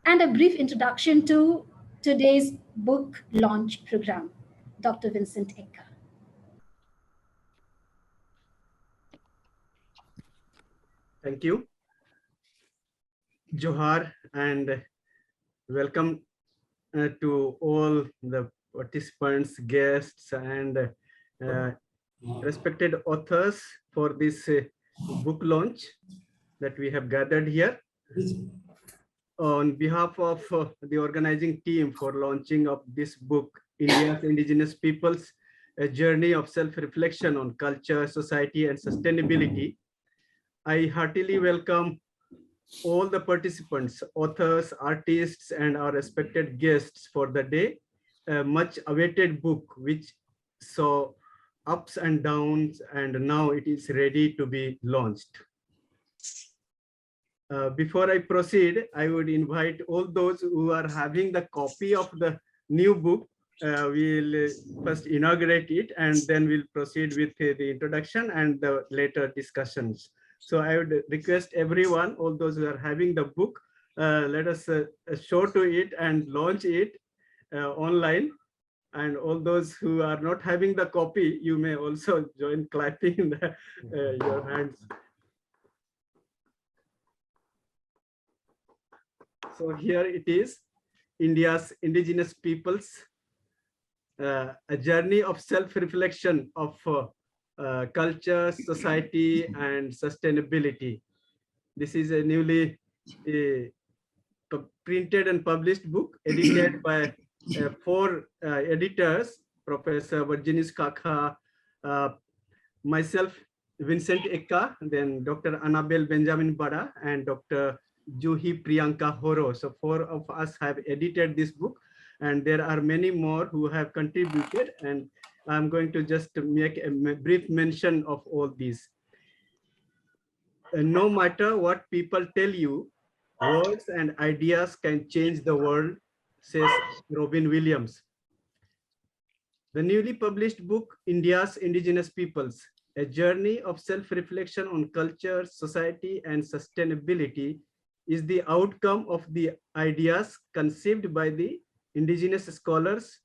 and a brief introduction to today's book launch program. Dr. Vincent Eka. Thank you. Johar and welcome to all the participants, guests, and respected authors for this book launch that we have gathered here. On behalf of the organizing team for launching of this book, India's Indigenous Peoples, A Journey of Self-Reflection on Culture, Society, and Sustainability, I heartily welcome all the participants, authors, artists, and our respected guests for the day. A much awaited book which saw ups and downs, and now it is ready to be launched. Before I proceed, I would invite all those who are having the copy of the new book. We'll first inaugurate it, and then we'll proceed with the introduction and the later discussions. So I would request everyone, all those who are having the book, let us show to it and launch it online. And all those who are not having the copy, you may also join clapping your hands. So here it is, India's Indigenous Peoples, a journey of self-reflection of culture, society, and sustainability. This is a newly printed and published book, edited by 4 editors, Professor Virginis Kaka, myself, Vincent Eka, then Dr. Annabelle Benjamin Bada, and Dr. Juhi Priyanka Horo. So 4 of us have edited this book, and there are many more who have contributed, and I'm going to just make a brief mention of all these. No matter what people tell you, words and ideas can change the world, says Robin Williams. The newly published book, India's Indigenous Peoples, A Journey of Self-Reflection on Culture, Society, and Sustainability, is the outcome of the ideas conceived by the indigenous scholars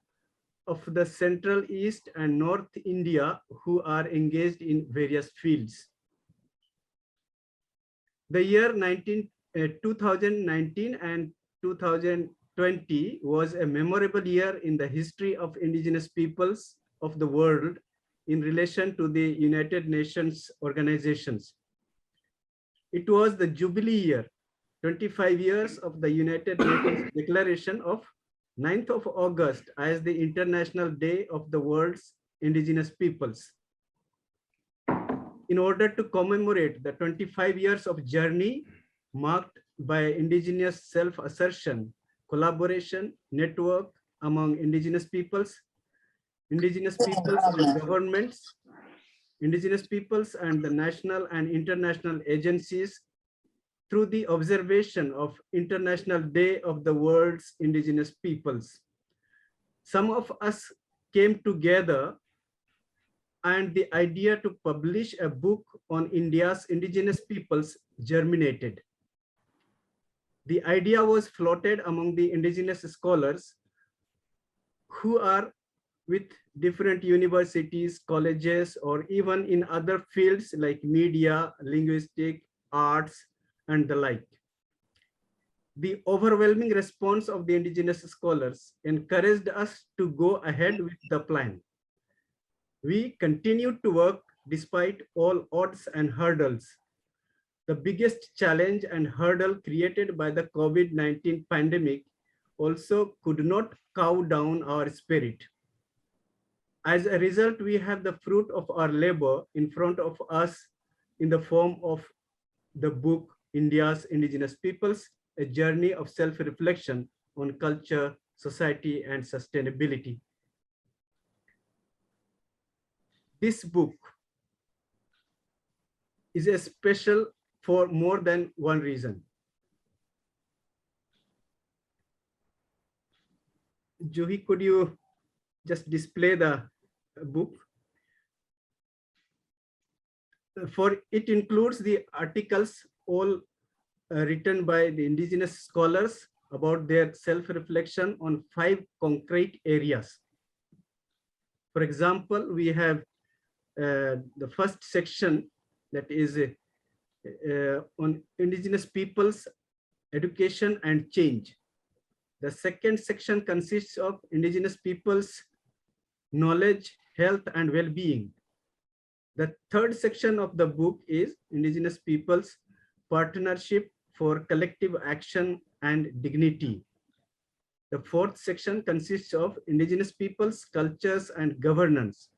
of the Central East and North India who are engaged in various fields. The year 2019 and 2020 was a memorable year in the history of indigenous peoples of the world in relation to the United Nations organizations. It was the Jubilee year, 25 years of the United Nations Declaration of 9th of August as the International Day of the World's Indigenous Peoples. In order to commemorate the 25 years of journey marked by indigenous self-assertion, collaboration, network among indigenous peoples and governments, indigenous peoples and the national and international agencies through the observation of International Day of the World's Indigenous Peoples. Some of us came together and the idea to publish a book on India's indigenous peoples germinated. The idea was floated among the indigenous scholars who are with different universities, colleges, or even in other fields like media, linguistic, arts, and the like. The overwhelming response of the indigenous scholars encouraged us to go ahead with the plan. We continued to work despite all odds and hurdles. The biggest challenge and hurdle created by the COVID-19 pandemic also could not cow down our spirit. As a result, we have the fruit of our labor in front of us in the form of the book, India's Indigenous Peoples, A Journey of Self-Reflection on Culture, Society, and Sustainability. This book is a special for more than one reason. Juhi, could you just display the book? For it includes the articles all written by the indigenous scholars about their self-reflection on 5 concrete areas. For example, we have the first section that is on indigenous peoples, education and change. The second section consists of indigenous peoples' knowledge, health and well-being. The third section of the book is indigenous peoples' partnership for collective action and dignity. The fourth section consists of indigenous peoples, cultures and governance.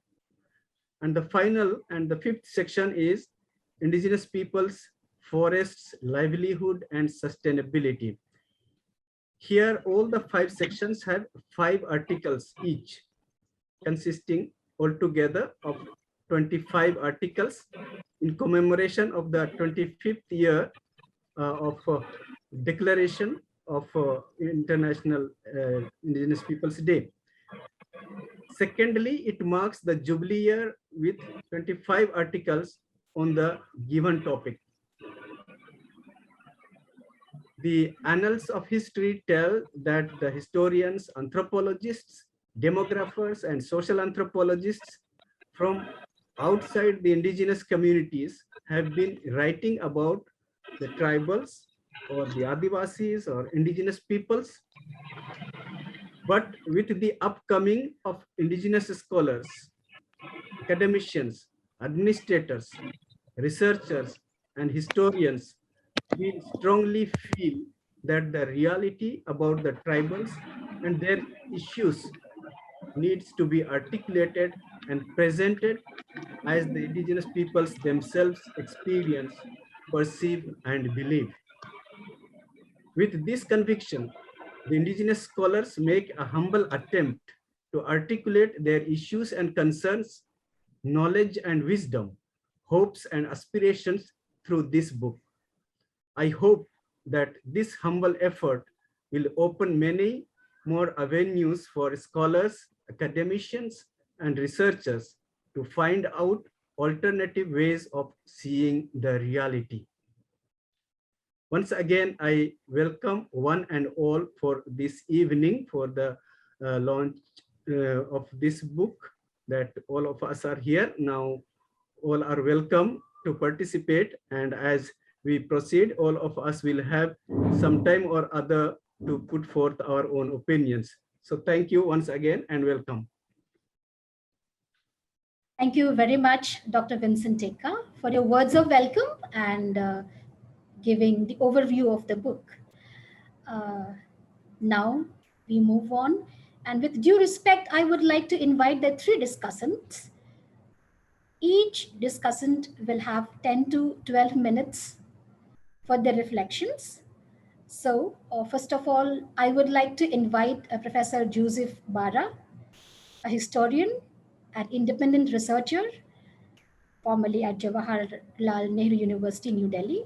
And the final and the fifth section is indigenous peoples, forests, livelihood and sustainability. Here, all the 5 sections have 5 articles each, consisting altogether of 25 articles in commemoration of the 25th year of Declaration of International Indigenous Peoples Day. Secondly, it marks the Jubilee year with 25 articles on the given topic. The annals of history tell that the historians, anthropologists, demographers, and social anthropologists from outside the indigenous communities have been writing about the tribals or the Adivasis or indigenous peoples. But with the upcoming of indigenous scholars, academicians, administrators, researchers, and historians, we strongly feel that the reality about the tribals and their issues needs to be articulated and presented as the indigenous peoples themselves experience, perceive, and believe. With this conviction, the indigenous scholars make a humble attempt to articulate their issues and concerns, knowledge and wisdom, hopes and aspirations through this book. I hope that this humble effort will open many more avenues for scholars, academicians, and researchers to find out alternative ways of seeing the reality. Once again, I welcome one and all for this evening for the launch of this book, that all of us are here. Now, all are welcome to participate, and as we proceed, all of us will have some time or other to put forth our own opinions. So thank you once again and welcome. Thank you very much, Dr. Vincent Teka, for your words of welcome and giving the overview of the book. Now we move on. And with due respect, I would like to invite the 3 discussants. Each discussant will have 10 to 12 minutes for their reflections. So first of all, I would like to invite Professor Joseph Bara, a historian and independent researcher, formerly at Jawaharlal Nehru University, New Delhi.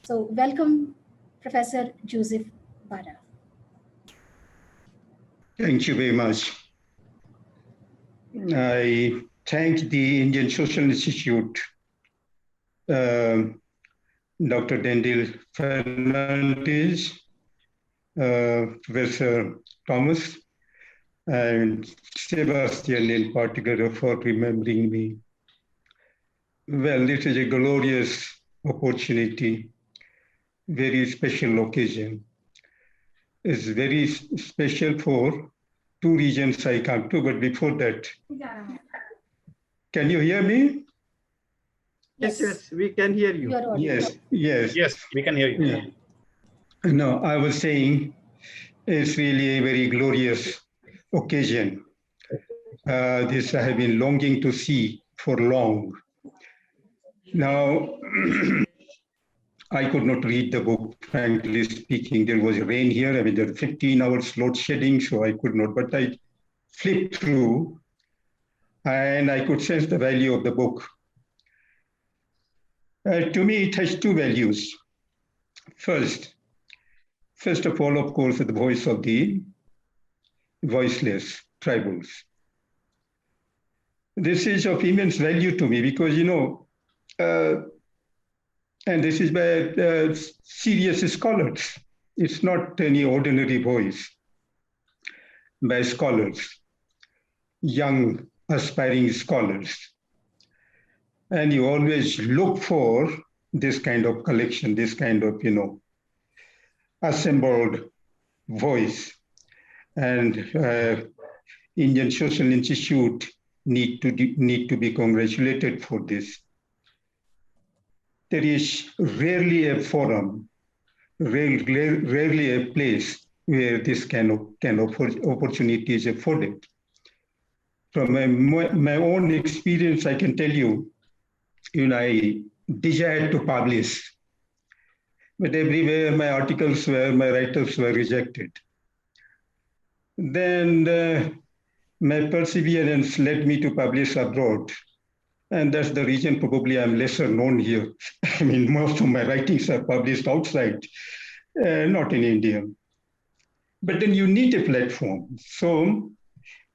So welcome, Professor Joseph Bara. Thank you very much. I thank the Indian Social Institute, Dr. Dendil Fernandez, Professor Thomas, and Sebastian in particular for remembering me. Well, it is a glorious opportunity, very special occasion. It's very special for 2 regions I come to, but before that, can you hear me? Yes, we can hear you. Yes, we can hear you. Yeah. No, I was saying it's really a very glorious occasion. This I have been longing to see for long. Now, I could not read the book, frankly speaking. There was rain here. I mean, there were 15 hours load shedding, so I could not. But I flipped through, and I could sense the value of the book. To me, it has 2 values. First of all, of course, the voice of the voiceless tribals. This is of immense value to me because, and this is by serious scholars, It's not any ordinary voice by scholars, young aspiring scholars. And you always look for this kind of collection, this kind of, assembled voice. And Indian Social Institute need to be congratulated for this. There is rarely a forum, rarely a place where this kind of opportunity is afforded. From my own experience, I can tell you, I desired to publish, but everywhere my articles were, my writers were rejected. Then my perseverance led me to publish abroad. And that's the reason probably I'm lesser known here. I mean, most of my writings are published outside, not in India. But then you need a platform. So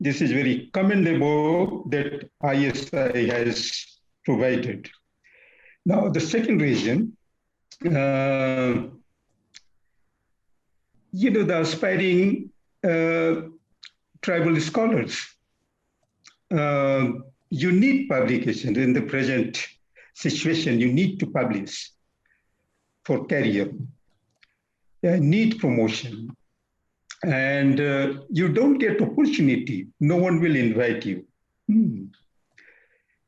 this is very commendable that ISI has provided. Now, the second reason, the aspiring tribal scholars, you need publication in the present situation. You need to publish for career, need promotion, and you don't get opportunity. No one will invite you.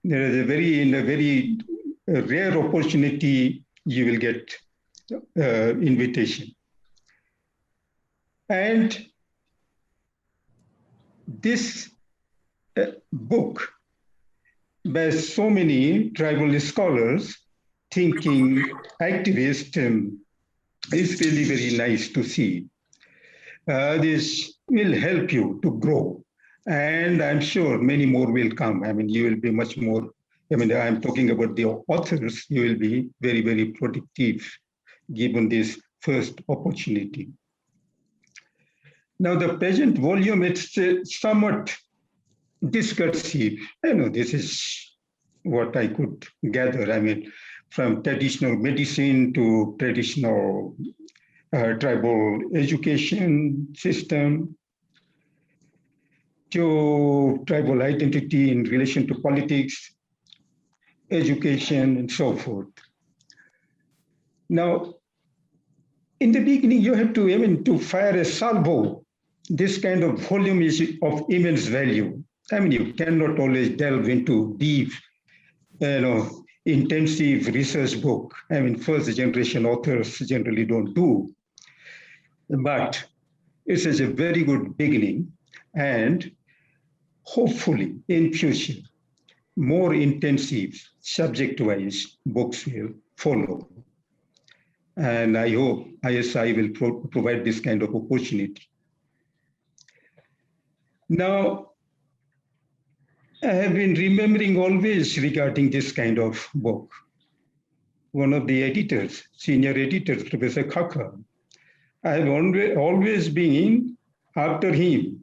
There is a very rare opportunity you will get invitation. And this book by so many tribal scholars, thinking activists, is really very nice to see. This will help you to grow. And I'm sure many more will come. I mean, you will be much more, I'm talking about the authors, you will be very, very productive given this first opportunity. Now, the present volume, it's somewhat discursive. This is what I could gather. I mean, from traditional medicine to traditional tribal education system to tribal identity in relation to politics, education, and so forth. Now, in the beginning, you have to fire a salvo. This kind of volume is of immense value. I mean, you cannot always delve into deep, intensive research book. I mean, first generation authors generally don't do. But it is a very good beginning, and hopefully in future, more intensive subject-wise books will follow. And I hope ISI will provide this kind of opportunity. Now, I have been remembering always regarding this kind of book. One of the editors, senior editors, Professor Khaka, I have always been after him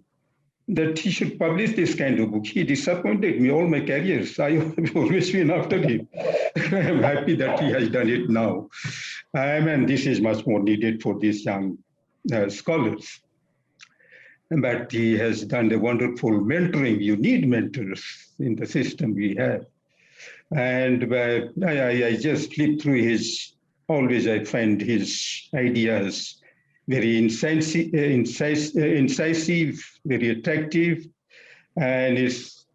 that he should publish this kind of book. He disappointed me all my careers. I have always been after him. I am happy that he has done it now. And this is much more needed for these young scholars. But he has done a wonderful mentoring. You need mentors in the system we have. And I just flip through always I find his ideas very incisive, very attractive, and it's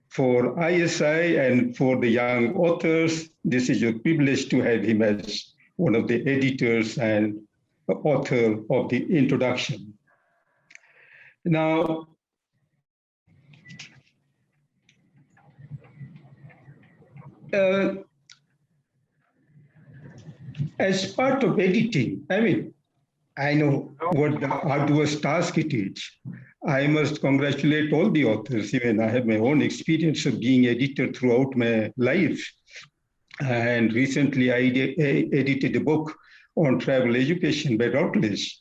for ISI and for the young authors, this is a privilege to have him as one of the editors and author of the introduction. Now, as part of editing, I know what the arduous task it is. I must congratulate all the authors. Even I have my own experience of being editor throughout my life. And recently I edited a book on tribal education by Routledge.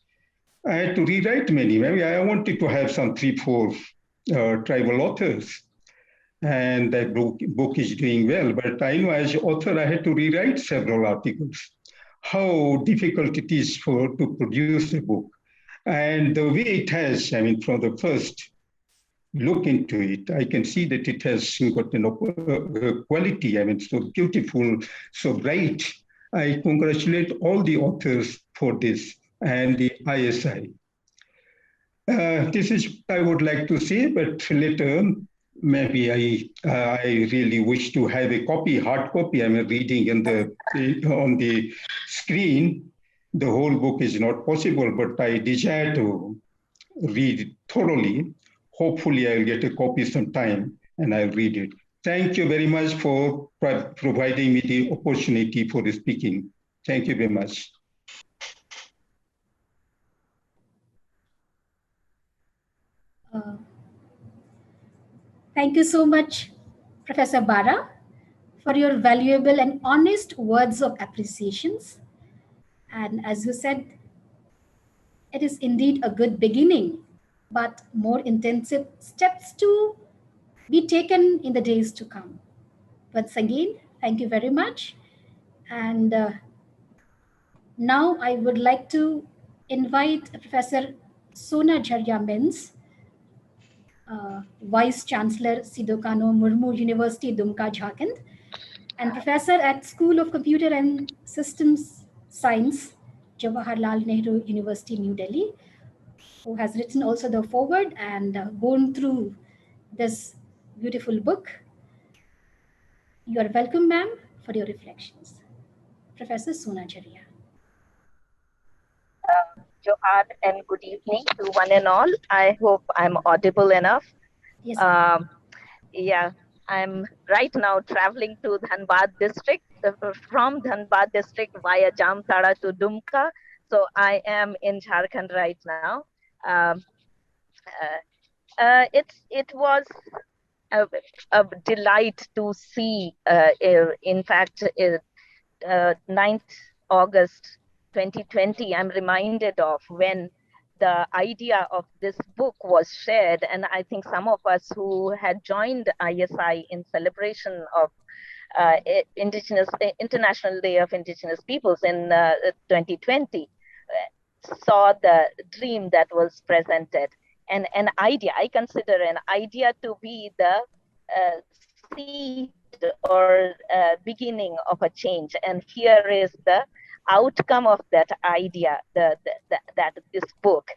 I had to rewrite many. I wanted to have some 3-4 tribal authors. And that book is doing well. But I know as author, I had to rewrite several articles. how difficult it is to produce a book. And the way it has, I mean, from the first look into it, I can see that it has got quality, I mean, so beautiful, so bright. I congratulate all the authors for this and the ISI. This is I would like to say, but later maybe I really wish to have a copy, hard copy. I'm reading on the screen. The whole book is not possible, but I desire to read it thoroughly. Hopefully, I'll get a copy sometime and I'll read it. Thank you very much for providing me the opportunity for speaking. Thank you very much. Thank you so much, Professor Bara, for your valuable and honest words of appreciations. And as you said, it is indeed a good beginning, but more intensive steps to be taken in the days to come. Once again, thank you very much. And now I would like to invite Professor Sona Jharya, Vice Chancellor Sidokano Murmu University, Dumka, Jharkhand, and Professor at School of Computer and Systems Science, Jawaharlal Nehru University, New Delhi, who has written also the foreword and gone through this beautiful book. You are welcome, ma'am, for your reflections. Professor Sona Jharya. Johar and good evening to one and all. I hope I'm audible enough. Yes. Yeah, I'm right now traveling to Dhanbad district, from Dhanbad district via Jamtara to Dumka. So I am in Jharkhand right now. It was a delight to see, in fact, 9th August 2020, I'm reminded of when the idea of this book was shared. And I think some of us who had joined ISI in celebration of International Day of Indigenous Peoples in 2020 saw the dream that was presented. And an idea, I consider an idea to be the seed or beginning of a change. And here is the outcome of that idea, that this book.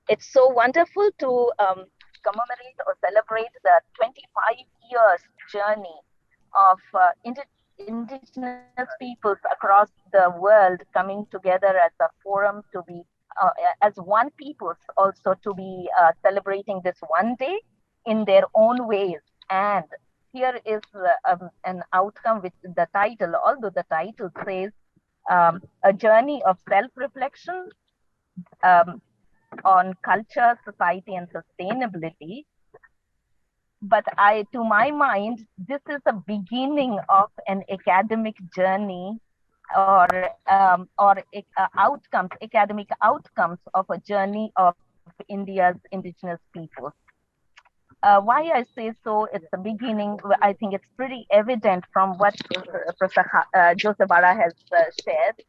It's so wonderful to commemorate or celebrate the 25 years journey of indigenous peoples across the world coming together as a forum to be as one peoples, also to be celebrating this one day in their own ways. And here is an outcome with the title, although the title says a journey of self-reflection on culture, society, and sustainability. But to my mind, this is the beginning of an academic journey or outcomes, academic outcomes of a journey of India's indigenous peoples. Why I say so, it's the beginning. I think it's pretty evident from what Professor Joseph Bara has shared.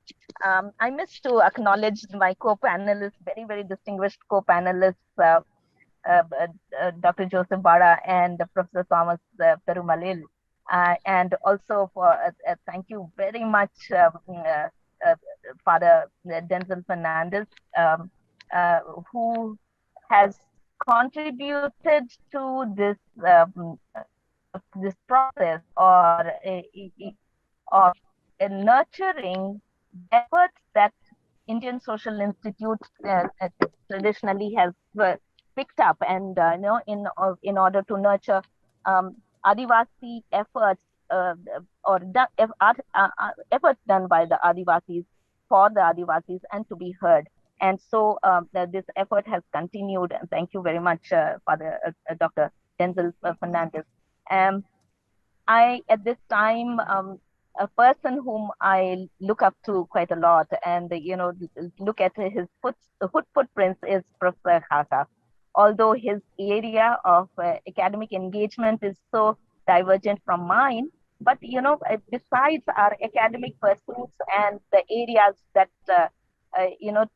I miss to acknowledge my co-panelists, very, very distinguished co-panelists, Dr. Joseph Bara and Professor Thomas Perumalil. And also for thank you very much, Father Denzel Fernandez, who has contributed to this this process of nurturing efforts that Indian Social Institute traditionally has picked up, and in order to nurture Adivasi efforts efforts done by the Adivasis for the Adivasis and to be heard. And so this effort has continued. And thank you very much, Father Dr. Denzel Fernandez. I, at this time, a person whom I look up to quite a lot and, look at his footprints is Professor Khaka. Although his area of academic engagement is so divergent from mine, But besides our academic pursuits and the areas that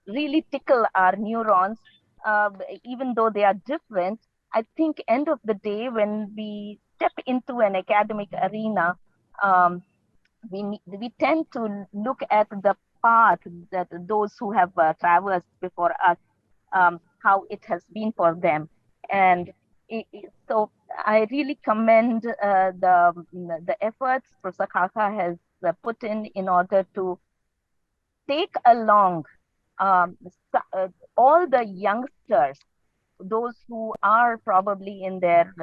really tickle our neurons, uh, even though they are different, I think end of the day, when we step into an academic arena, um, we tend to look at the path that those who have traversed before us, how it has been for them. And so I really commend the efforts Professor Khaka has put in order to take along um, all the youngsters, those who are probably in their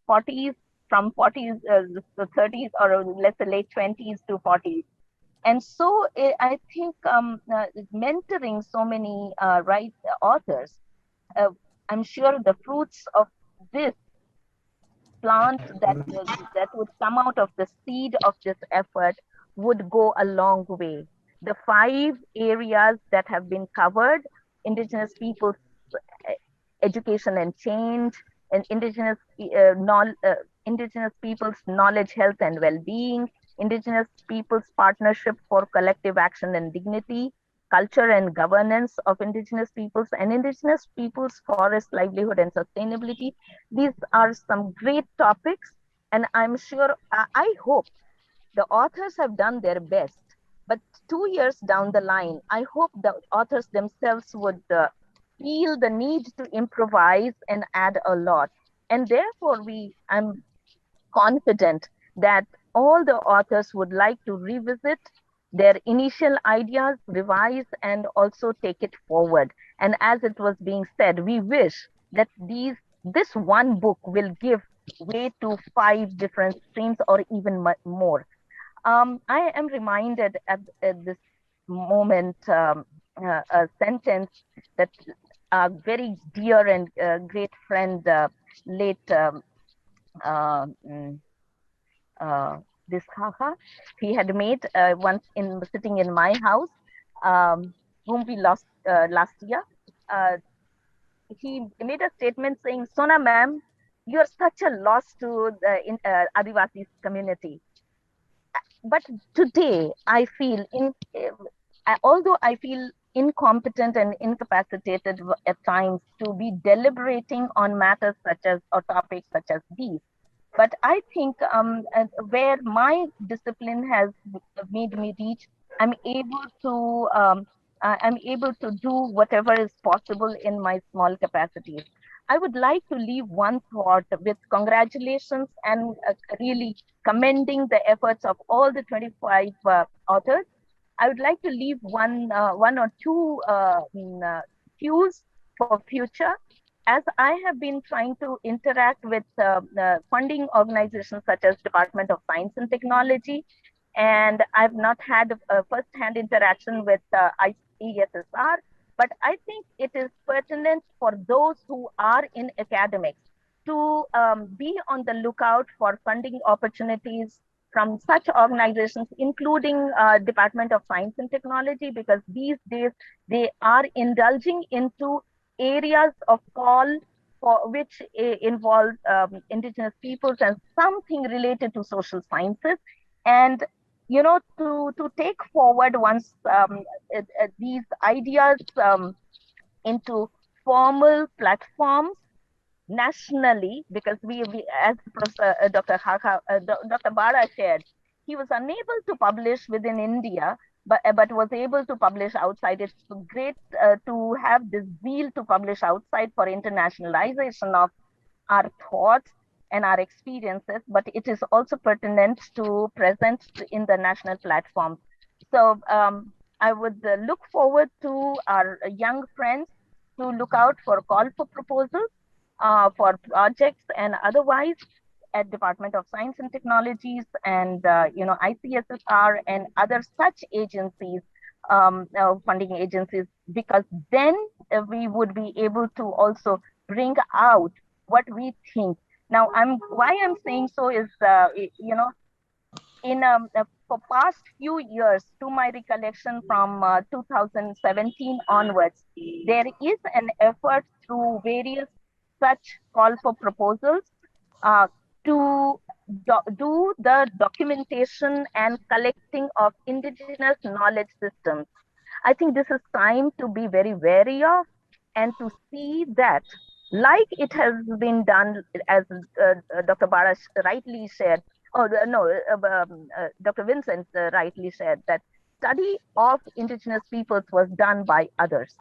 40s, from 40s to 30s, or let's say late 20s to 40s. And so I think mentoring so many authors, uh, I'm sure the fruits of this plant that would come out of the seed of this effort would go a long way. The 5 areas that have been covered: indigenous peoples, uh, education and change, and indigenous peoples knowledge, health and well-being, indigenous peoples partnership for collective action and dignity, culture and governance of indigenous peoples, and indigenous peoples forest livelihood and sustainability. These are some great topics, and I'm sure, I hope the authors have done their best. But 2 years down the line, I hope the authors themselves would feel the need to improvise and add a lot. And therefore, I'm confident that all the authors would like to revisit their initial ideas, revise, and also take it forward. And as it was being said, we wish that this one book will give way to 5 different streams or even more. I am reminded at this moment a sentence that a very dear and great friend, late uh, mm, this Kaka, he had made once in sitting in my house, whom we lost last year. Uh, he made a statement saying, "Sona ma'am, you're such a loss to the Adivasi community." But today I feel although I feel incompetent and incapacitated at times to be deliberating on matters such as, or topics such as these, but I think where my discipline has made me reach, I'm able to I'm able to do whatever is possible in my small capacities. I would like to leave one thought with congratulations and really commending the efforts of all the 25 authors. I would like to leave one or two cues for future. As I have been trying to interact with funding organizations such as Department of Science and Technology, and I've not had a first-hand interaction with IESSR, but I think it is pertinent for those who are in academics to be on the lookout for funding opportunities from such organizations, including Department of Science and Technology, because these days they are indulging into areas of call for which involve indigenous peoples and something related to social sciences. And to take forward once these ideas into formal platforms nationally, because we as Professor Dr. Dr. Bara shared, he was unable to publish within India, but was able to publish outside. It's great to have this zeal to publish outside for internationalization of our thoughts and our experiences, but it is also pertinent to present in the national platform. So I would look forward to our young friends to look out for call for proposals for projects and otherwise at Department of Science and Technologies and ICSSR and other such agencies, funding agencies, because then we would be able to also bring out what we think. Now, why I'm saying so is, in for past few years, to my recollection from 2017 onwards, there is an effort through various such call for proposals uh, to do the documentation and collecting of indigenous knowledge systems. I think this is time to be very wary of and to see that, like it has been done, as Dr. Barash rightly said, or Dr. Vincent rightly said, that study of indigenous peoples was done by others.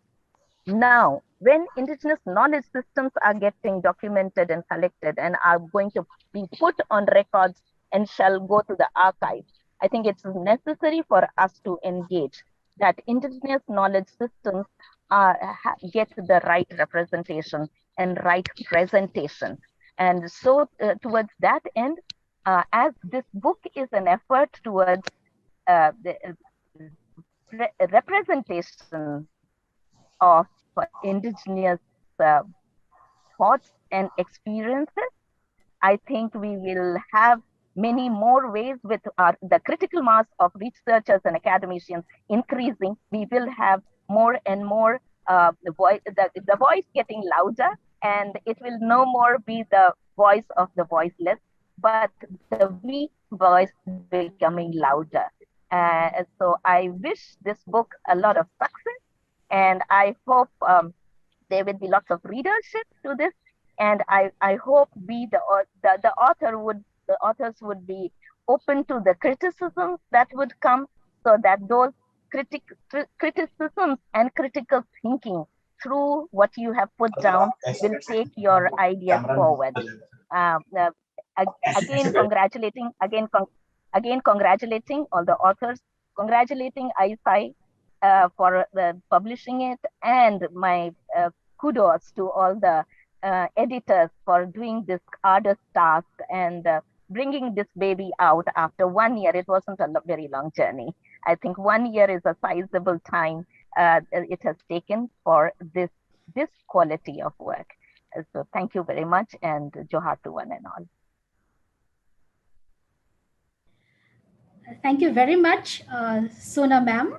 Now, when indigenous knowledge systems are getting documented and collected and are going to be put on records and shall go to the archive, I think it's necessary for us to engage that indigenous knowledge systems get the right representation and right presentation. And so towards that end, as this book is an effort towards the representation of indigenous thoughts and experiences, I think we will have many more ways with the critical mass of researchers and academicians increasing. We will have more and more the voice getting louder, and it will no more be the voice of the voiceless, but the weak voice becoming louder. So I wish this book a lot of success, and I hope there will be lots of readership to this. And I hope the authors would be open to the criticisms that would come, so that those criticisms and critical thinking through what you have put down will take your ideas forward. Again, congratulating all the authors, congratulating ISI for publishing it, and my kudos to all the editors for doing this arduous task and bringing this baby out after 1 year. It wasn't a very long journey. I think 1 year is a sizable time it has taken for this quality of work. So thank you very much, and Johar to one and all. Thank you very much, Sona ma'am,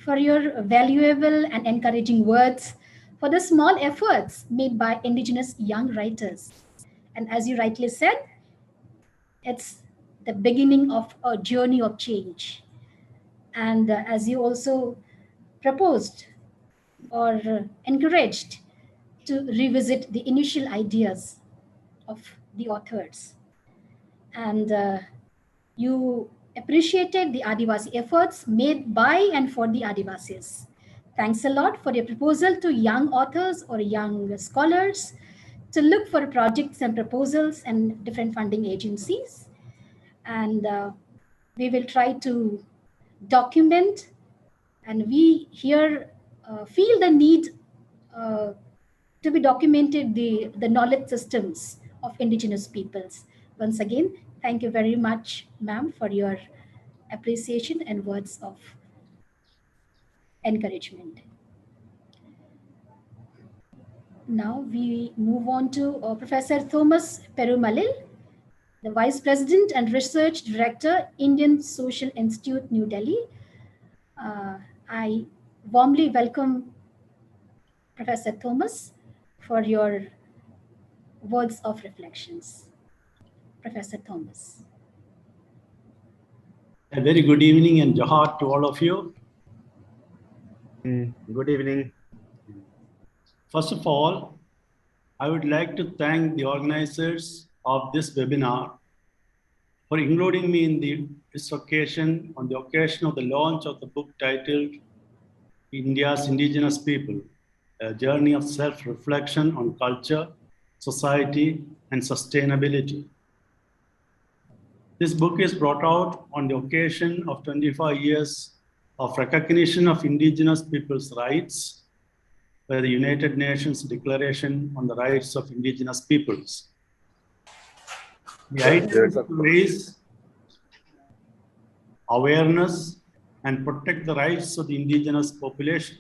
for your valuable and encouraging words, for the small efforts made by indigenous young writers. And as you rightly said, it's the beginning of a journey of change. And as you also proposed or encouraged to revisit the initial ideas of the authors. And you appreciated the Adivasi efforts made by and for the Adivasis. Thanks a lot for your proposal to young authors or young scholars to look for projects and proposals and different funding agencies. And we will try to document, and we here feel the need to be documented the knowledge systems of indigenous peoples. Once again, thank you very much, ma'am, for your appreciation and words of encouragement. Now we move on to Professor Thomas Perumalil, the Vice President and Research Director, Indian Social Institute, New Delhi. I warmly welcome Professor Thomas for your words of reflections. Professor Thomas. A very good evening and Johar to all of you. Good evening. First of all, I would like to thank the organizers of this webinar for including me in this occasion, on the occasion of the launch of the book titled India's Indigenous People, A Journey of Self-Reflection on Culture, Society, and Sustainability. This book is brought out on the occasion of 25 years of recognition of indigenous people's rights by the United Nations Declaration on the Rights of Indigenous Peoples. The idea is to raise awareness and protect the rights of the indigenous population.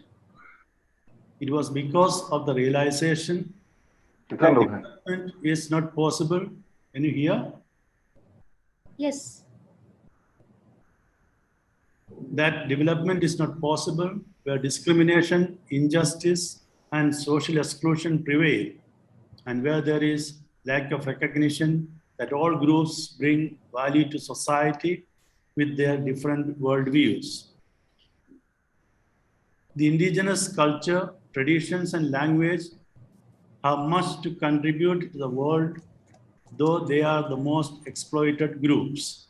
It was because of the realization that development is not possible. Can you hear? Yes. That development is not possible where discrimination, injustice, and social exclusion prevail, and where there is lack of recognition that all groups bring value to society with their different worldviews. The indigenous culture, traditions, and language have much to contribute to the world, though they are the most exploited groups.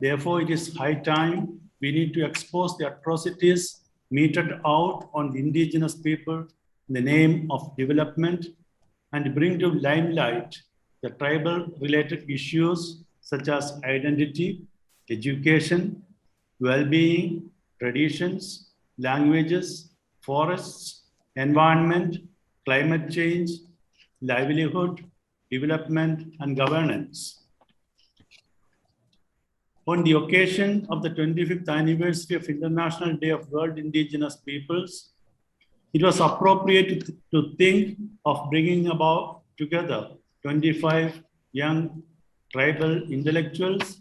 Therefore, it is high time we need to expose the atrocities meted out on the indigenous people in the name of development and bring to limelight the tribal-related issues such as identity, education, well-being, traditions, languages, forests, environment, climate change, livelihood, development, and governance. On the occasion of the 25th anniversary of International Day of World Indigenous Peoples, it was appropriate to think of bringing about together 25 young tribal intellectuals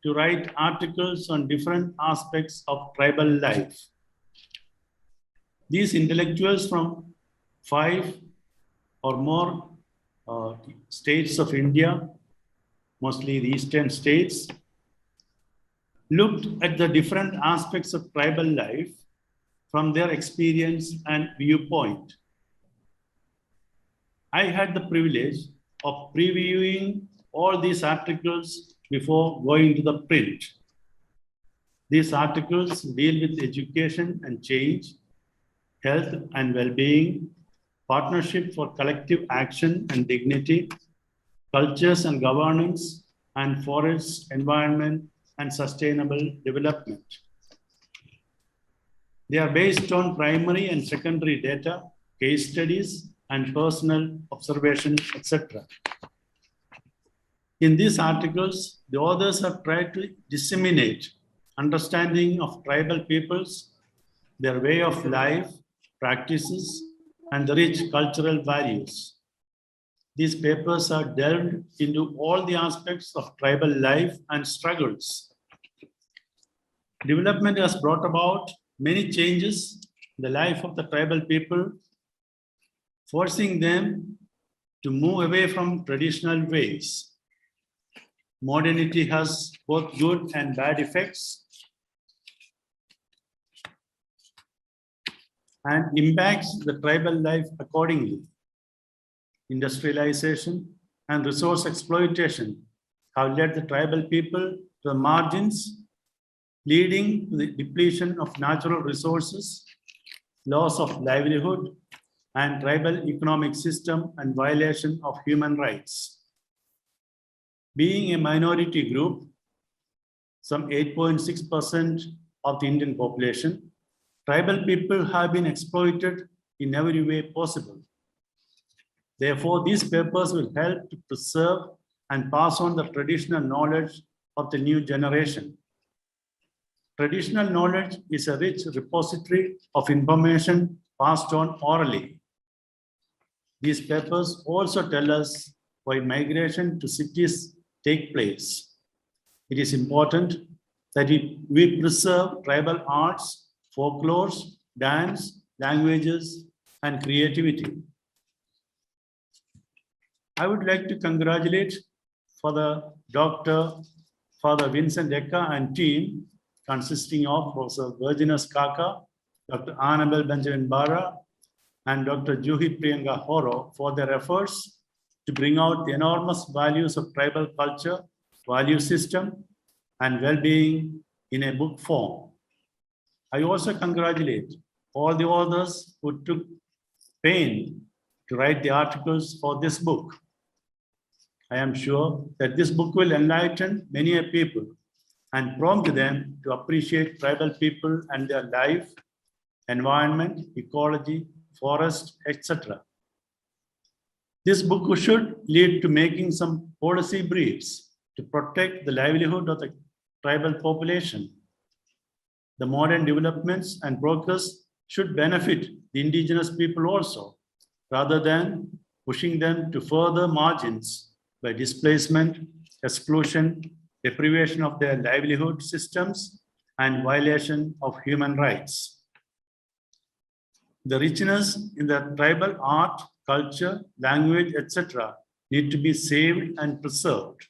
to write articles on different aspects of tribal life. These intellectuals from 5 or more states of India, mostly the eastern states, looked at the different aspects of tribal life from their experience and viewpoint. I had the privilege of previewing all these articles before going to the print. These articles deal with education and change, health and well-being, partnership for collective action and dignity, cultures and governance, and forests, environment, and sustainable development. They are based on primary and secondary data, case studies, and personal observations, etc. In these articles, the authors have tried to disseminate understanding of tribal peoples, their way of life, practices, and the rich cultural values. These papers are delved into all the aspects of tribal life and struggles. Development has brought about many changes in the life of the tribal people, forcing them to move away from traditional ways. Modernity has both good and bad effects and impacts the tribal life accordingly. Industrialization and resource exploitation have led the tribal people to the margins, leading to the depletion of natural resources, loss of livelihood, and tribal economic system and violation of human rights. Being a minority group, some 8.6% of the Indian population, tribal people have been exploited in every way possible. Therefore, these papers will help to preserve and pass on the traditional knowledge of the new generation. Traditional knowledge is a rich repository of information passed on orally. These papers also tell us why migration to cities take place. It is important that we preserve tribal arts, folklores, dance, languages, and creativity. I would like to congratulate Dr. Father Vincent Eka and team consisting of Professor Virginus Kaka, Dr. Annabel Benjamin Bara, and Dr. Juhi Priyanka Horo for their efforts to bring out the enormous values of tribal culture, value system, and well-being in a book form. I also congratulate all the authors who took pain to write the articles for this book. I am sure that this book will enlighten many people and prompt them to appreciate tribal people and their life, environment, ecology, forest, etc. This book should lead to making some policy briefs to protect the livelihood of the tribal population. The modern developments and progress should benefit the indigenous people also, rather than pushing them to further margins by displacement, exclusion, deprivation of their livelihood systems, and violation of human rights. The richness in the tribal art, culture, language, etc. need to be saved and preserved.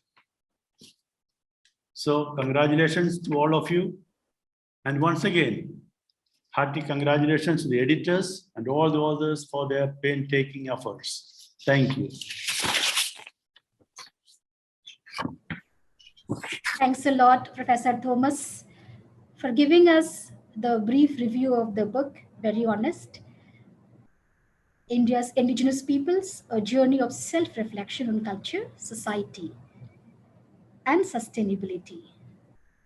So congratulations to all of you. And once again, hearty congratulations to the editors and all the authors for their painstaking efforts. Thank you. Thanks a lot, Professor Thomas, for giving us the brief review of the book, very honest. India's Indigenous Peoples, A Journey of Self-Reflection on Culture, Society, and Sustainability.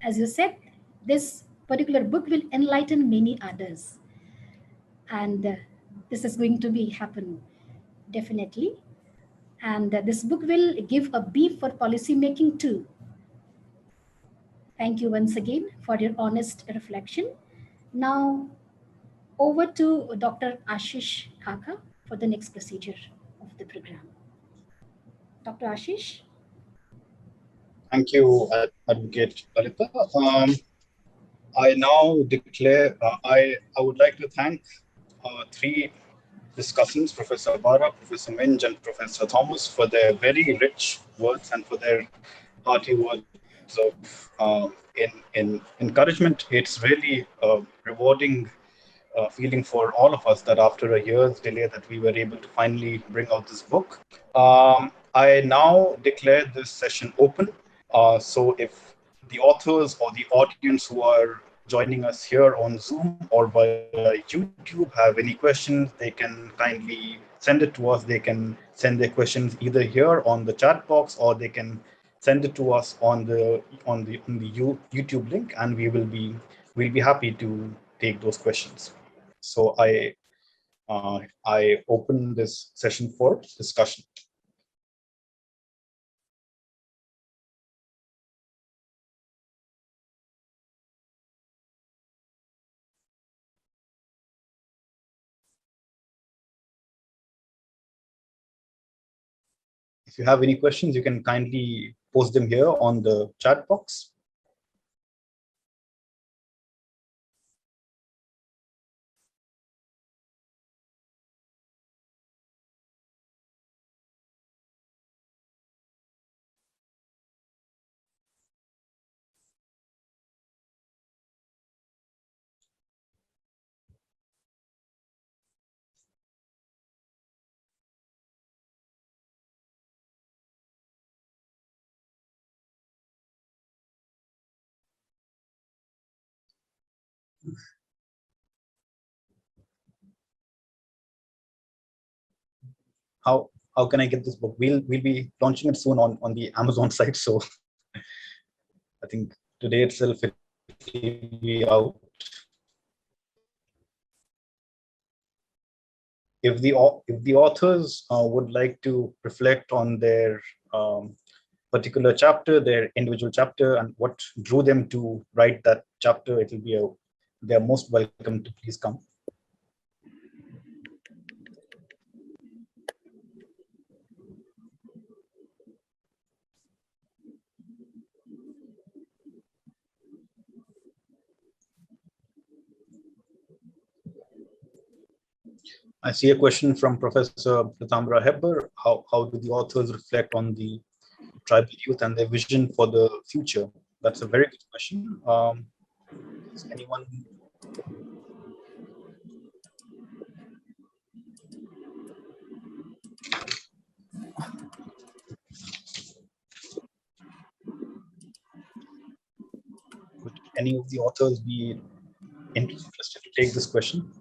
As you said, this particular book will enlighten many others. And this is going to be happen, definitely. And this book will give a beef for policy making too. Thank you once again for your honest reflection. Now, over to Dr. Ashish Khaka for the next procedure of the program. Dr. Ashish? Thank you, Advocate Lalita. I now declare, I would like to thank three discussants, Professor Bara, Professor Minj, and Professor Thomas, for their very rich words and for their hearty words of in encouragement. It's really a rewarding feeling for all of us that after a year's delay that we were able to finally bring out this book. I now declare this session open. So if the authors or the audience who are joining us here on Zoom or via YouTube have any questions, they can kindly send it to us. They can send their questions either here on the chat box, or they can send it to us on the YouTube link, and we'll be happy to take those questions. So I open this session for discussion. If you have any questions, you can kindly post them here on the chat box. How can I get this book? We'll be launching it soon on the Amazon site. So I think today itself it will be out. If the authors would like to reflect on their particular chapter, their individual chapter, and what drew them to write that chapter, it will be they're most welcome to please come. I see a question from Professor Pratambra Hebbar. How do the authors reflect on the tribal youth and their vision for the future? That's a very good question. Is anyone? Would any of the authors be interested to take this question?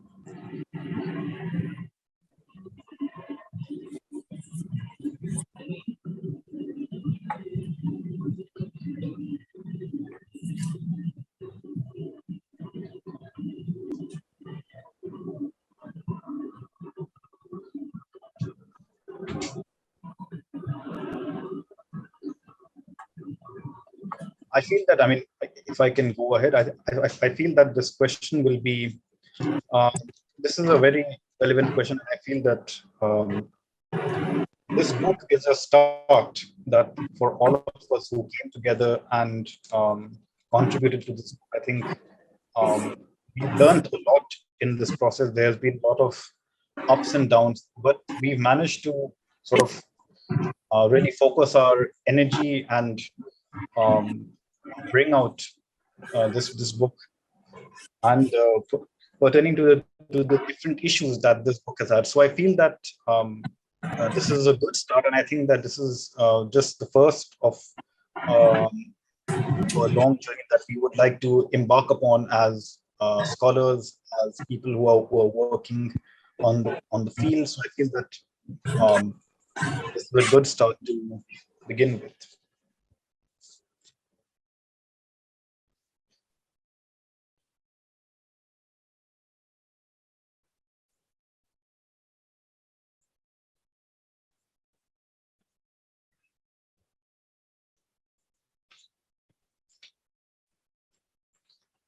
I feel that, I mean, if I can go ahead, I feel that this question will be, this is a very relevant question. I feel that this book is a start that for all of us who came together and contributed to this. I think we learned a lot in this process. There's been a lot of ups and downs, but we've managed to sort of really focus our energy and bring out this book and pertaining to the different issues that this book has had. So I feel that this is a good start, and I think that this is just the first of a long journey that we would like to embark upon as scholars, as people who are working on the field. So I feel that this is a good start to begin with.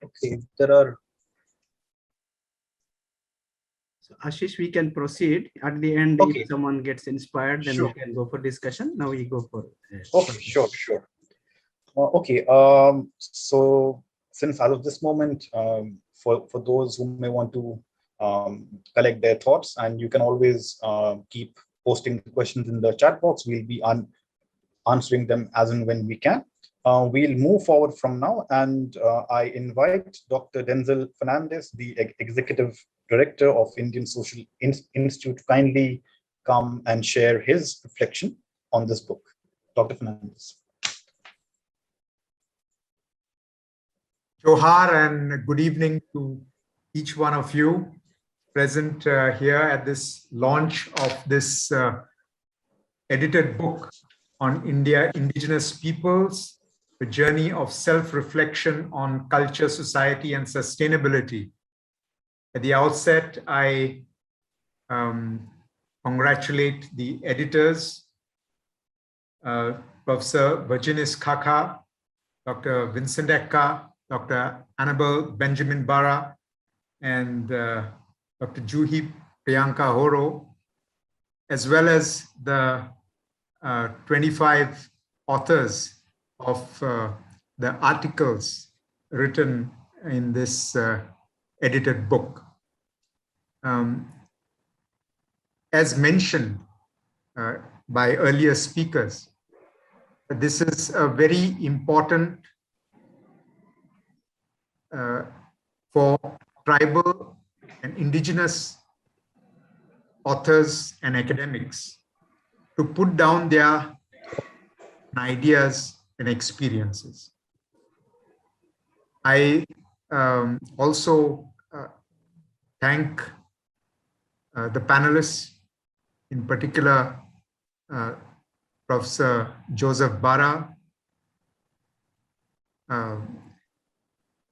Okay, there are. So Ashish, we can proceed. At the end, Okay. if someone gets inspired, then Sure. we can go for discussion. Now we go for. Okay, sure. Okay, so since as of this moment, for those who may want to collect their thoughts, and you can always keep posting questions in the chat box. We'll be answering them as and when we can. We'll move forward from now, and I invite Dr. Denzel Fernandez, the Executive Director of Indian Social Institute, to kindly come and share his reflection on this book. Dr. Fernandez. Johar and good evening to each one of you present here at this launch of this edited book on Indigenous peoples, the journey of self-reflection on culture, society, and sustainability. At the outset, I congratulate the editors, Professor Virginis Khaka, Dr. Vincent Ekka, Dr. Annabel Benjamin Barra, and Dr. Juhi Priyanka Horo, as well as the 25 authors of the articles written in this edited book. As mentioned by earlier speakers, this is a very important for tribal and indigenous authors and academics to put down their ideas and experiences. I also thank the panelists, in particular Professor Joseph Barra,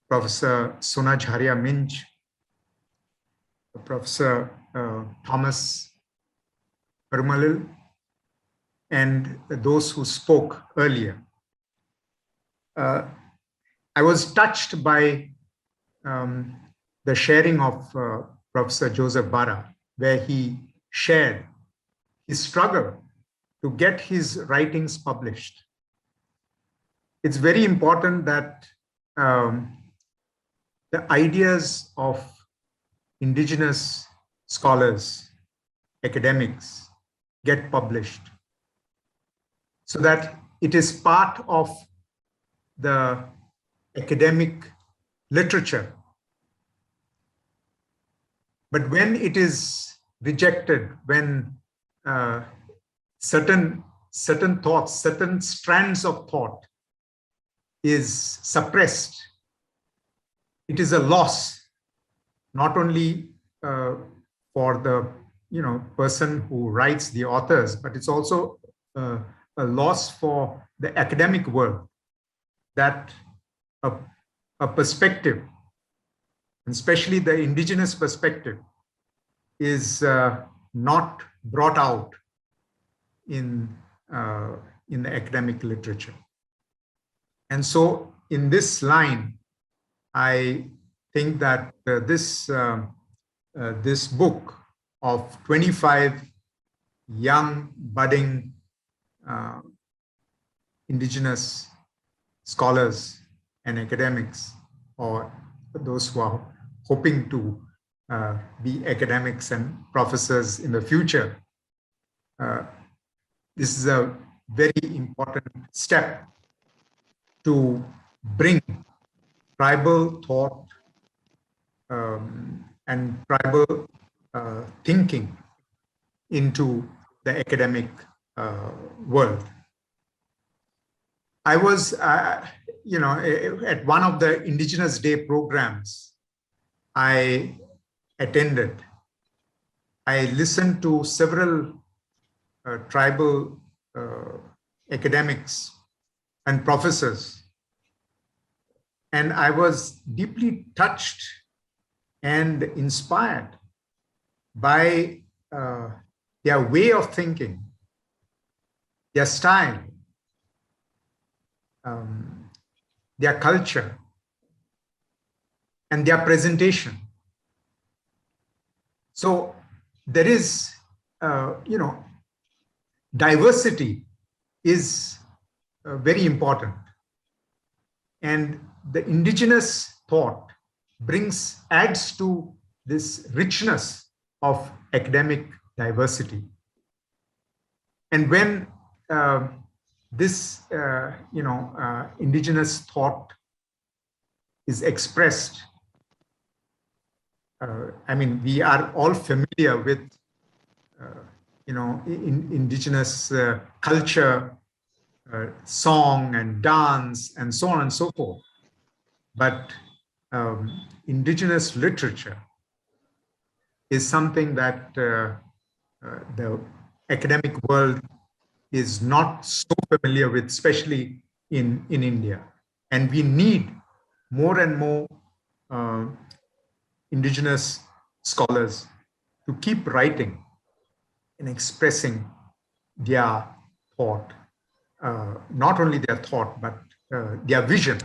Professor Sonajharia Minch, Professor Thomas Permalil, and those who spoke earlier. I was touched by the sharing of Professor Joseph Barra, where he shared his struggle to get his writings published. It's very important that the ideas of indigenous scholars, academics, get published so that it is part of the academic literature. But when it is rejected, when certain thoughts, certain strands of thought is suppressed, it is a loss, not only for the person who writes, the authors, but it's also a loss for the academic world, that a perspective, and especially the indigenous perspective, is not brought out in the academic literature. And so in this line, I think that this book of 25 young budding indigenous scholars and academics, or those who are hoping to be academics and professors in the future, this is a very important step to bring tribal thought and tribal thinking into the academic world. I was, at one of the Indigenous Day programs I attended. I listened to several tribal academics and professors, and I was deeply touched and inspired by their way of thinking, their style, their culture, and their presentation. So there is, diversity is very important. And the indigenous thought adds to this richness of academic diversity. And when this, indigenous thought is expressed, we are all familiar with, indigenous culture, song and dance, and so on and so forth. But indigenous literature is something that the academic world is not so familiar with, especially in India. And we need more and more indigenous scholars to keep writing and expressing their thought, not only their thought, but their vision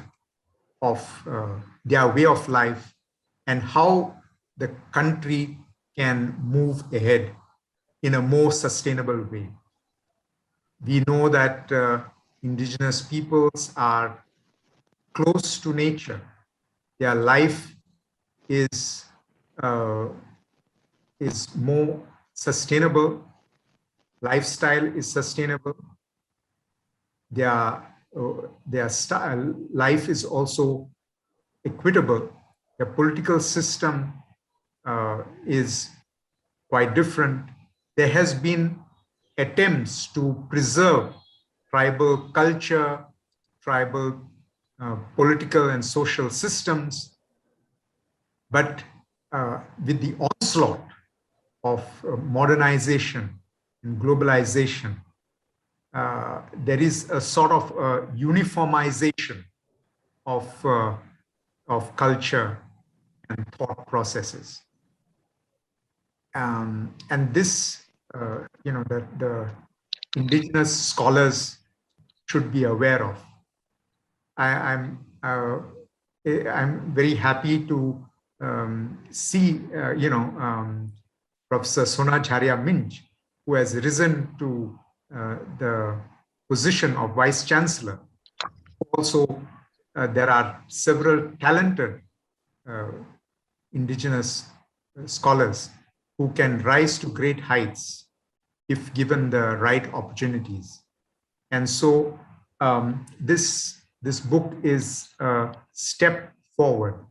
of their way of life and how the country can move ahead in a more sustainable way. We know that indigenous peoples are close to nature. Their life is more sustainable. Lifestyle is sustainable. Their life is also equitable. The political system is quite different. There has been attempts to preserve tribal culture, tribal political and social systems, but with the onslaught of modernization and globalization, there is a sort of uniformization of culture and thought processes. And this, the indigenous scholars should be aware of. I'm very happy to see, Professor Sona Jharia Minj, who has risen to the position of Vice Chancellor. Also, there are several talented indigenous scholars who can rise to great heights if given the right opportunities. And so this book is a step forward,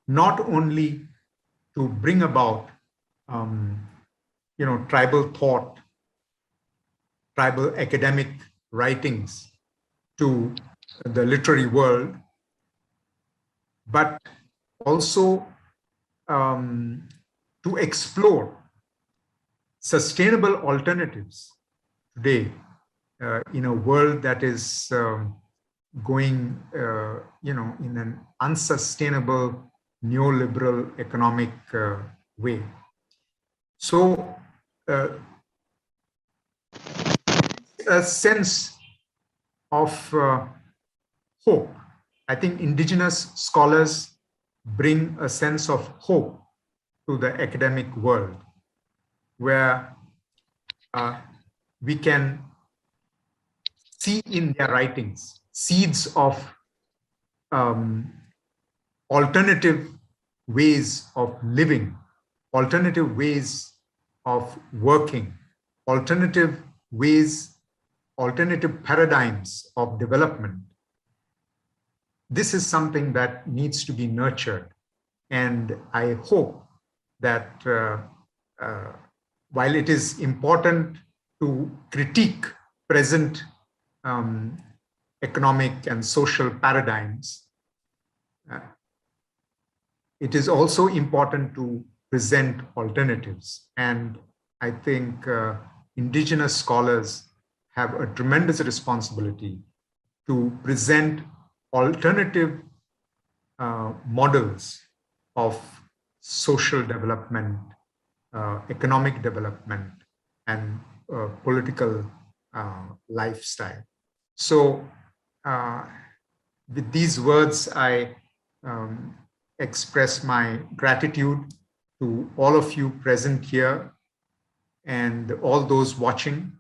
not only to bring about tribal thought, tribal academic writings to the literary world, but also to explore sustainable alternatives today in a world that is going, in an unsustainable neoliberal economic way. So, a sense of hope. I think indigenous scholars bring a sense of hope to the academic world, where we can see in their writings seeds of alternative ways of living, alternative ways of working, alternative ways alternative paradigms of development, this is something that needs to be nurtured. And I hope that while it is important to critique present economic and social paradigms, it is also important to present alternatives. And I think indigenous scholars have a tremendous responsibility to present alternative models of social development, economic development, and political lifestyle. So with these words, I express my gratitude to all of you present here and all those watching.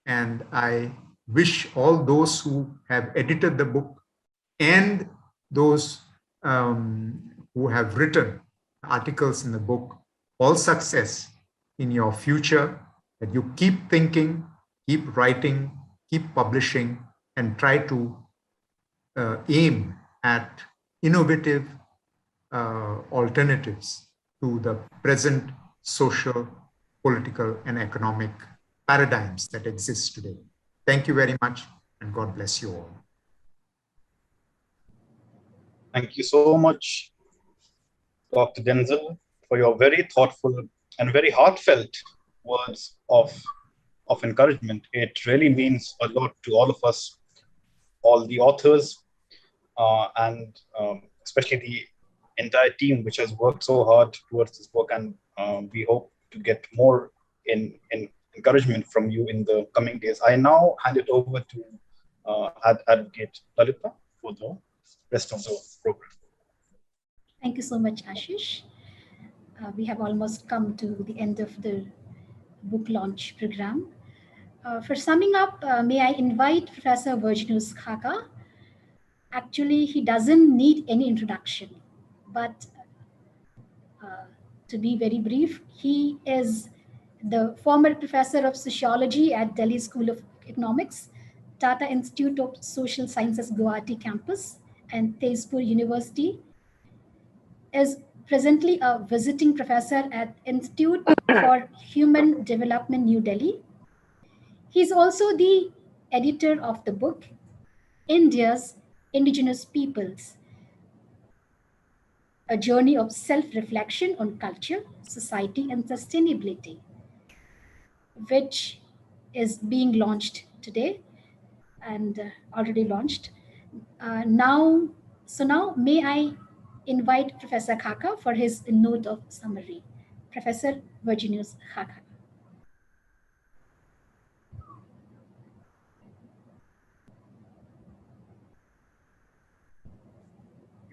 And I wish all those who have edited the book and those who have written articles in the book all success in your future, that you keep thinking, keep writing, keep publishing, and try to aim at innovative alternatives to the present social, political, and economic paradigms that exist today. Thank you very much, and God bless you all. Thank you so much, Dr. Denzel, for your very thoughtful and very heartfelt words of encouragement. It really means a lot to all of us, all the authors, and especially the entire team which has worked so hard towards this book. And we hope to get more in encouragement from you in the coming days. I now hand it over to Advocate Lalita for the rest of the program. Thank you so much, Ashish. We have almost come to the end of the book launch program. For summing up, may I invite Professor Virginus Khaka. Actually, he doesn't need any introduction, but to be very brief, he is the former professor of sociology at Delhi School of Economics, Tata Institute of Social Sciences Guwahati campus, and Tezpur University, is presently a visiting professor at Institute for Human Development, New Delhi. He's also the editor of the book, India's Indigenous Peoples, a journey of self-reflection on culture, society, and sustainability, which is being launched today and already launched. Now may I invite Professor Khaka for his note of summary. Professor Virginus Khaka.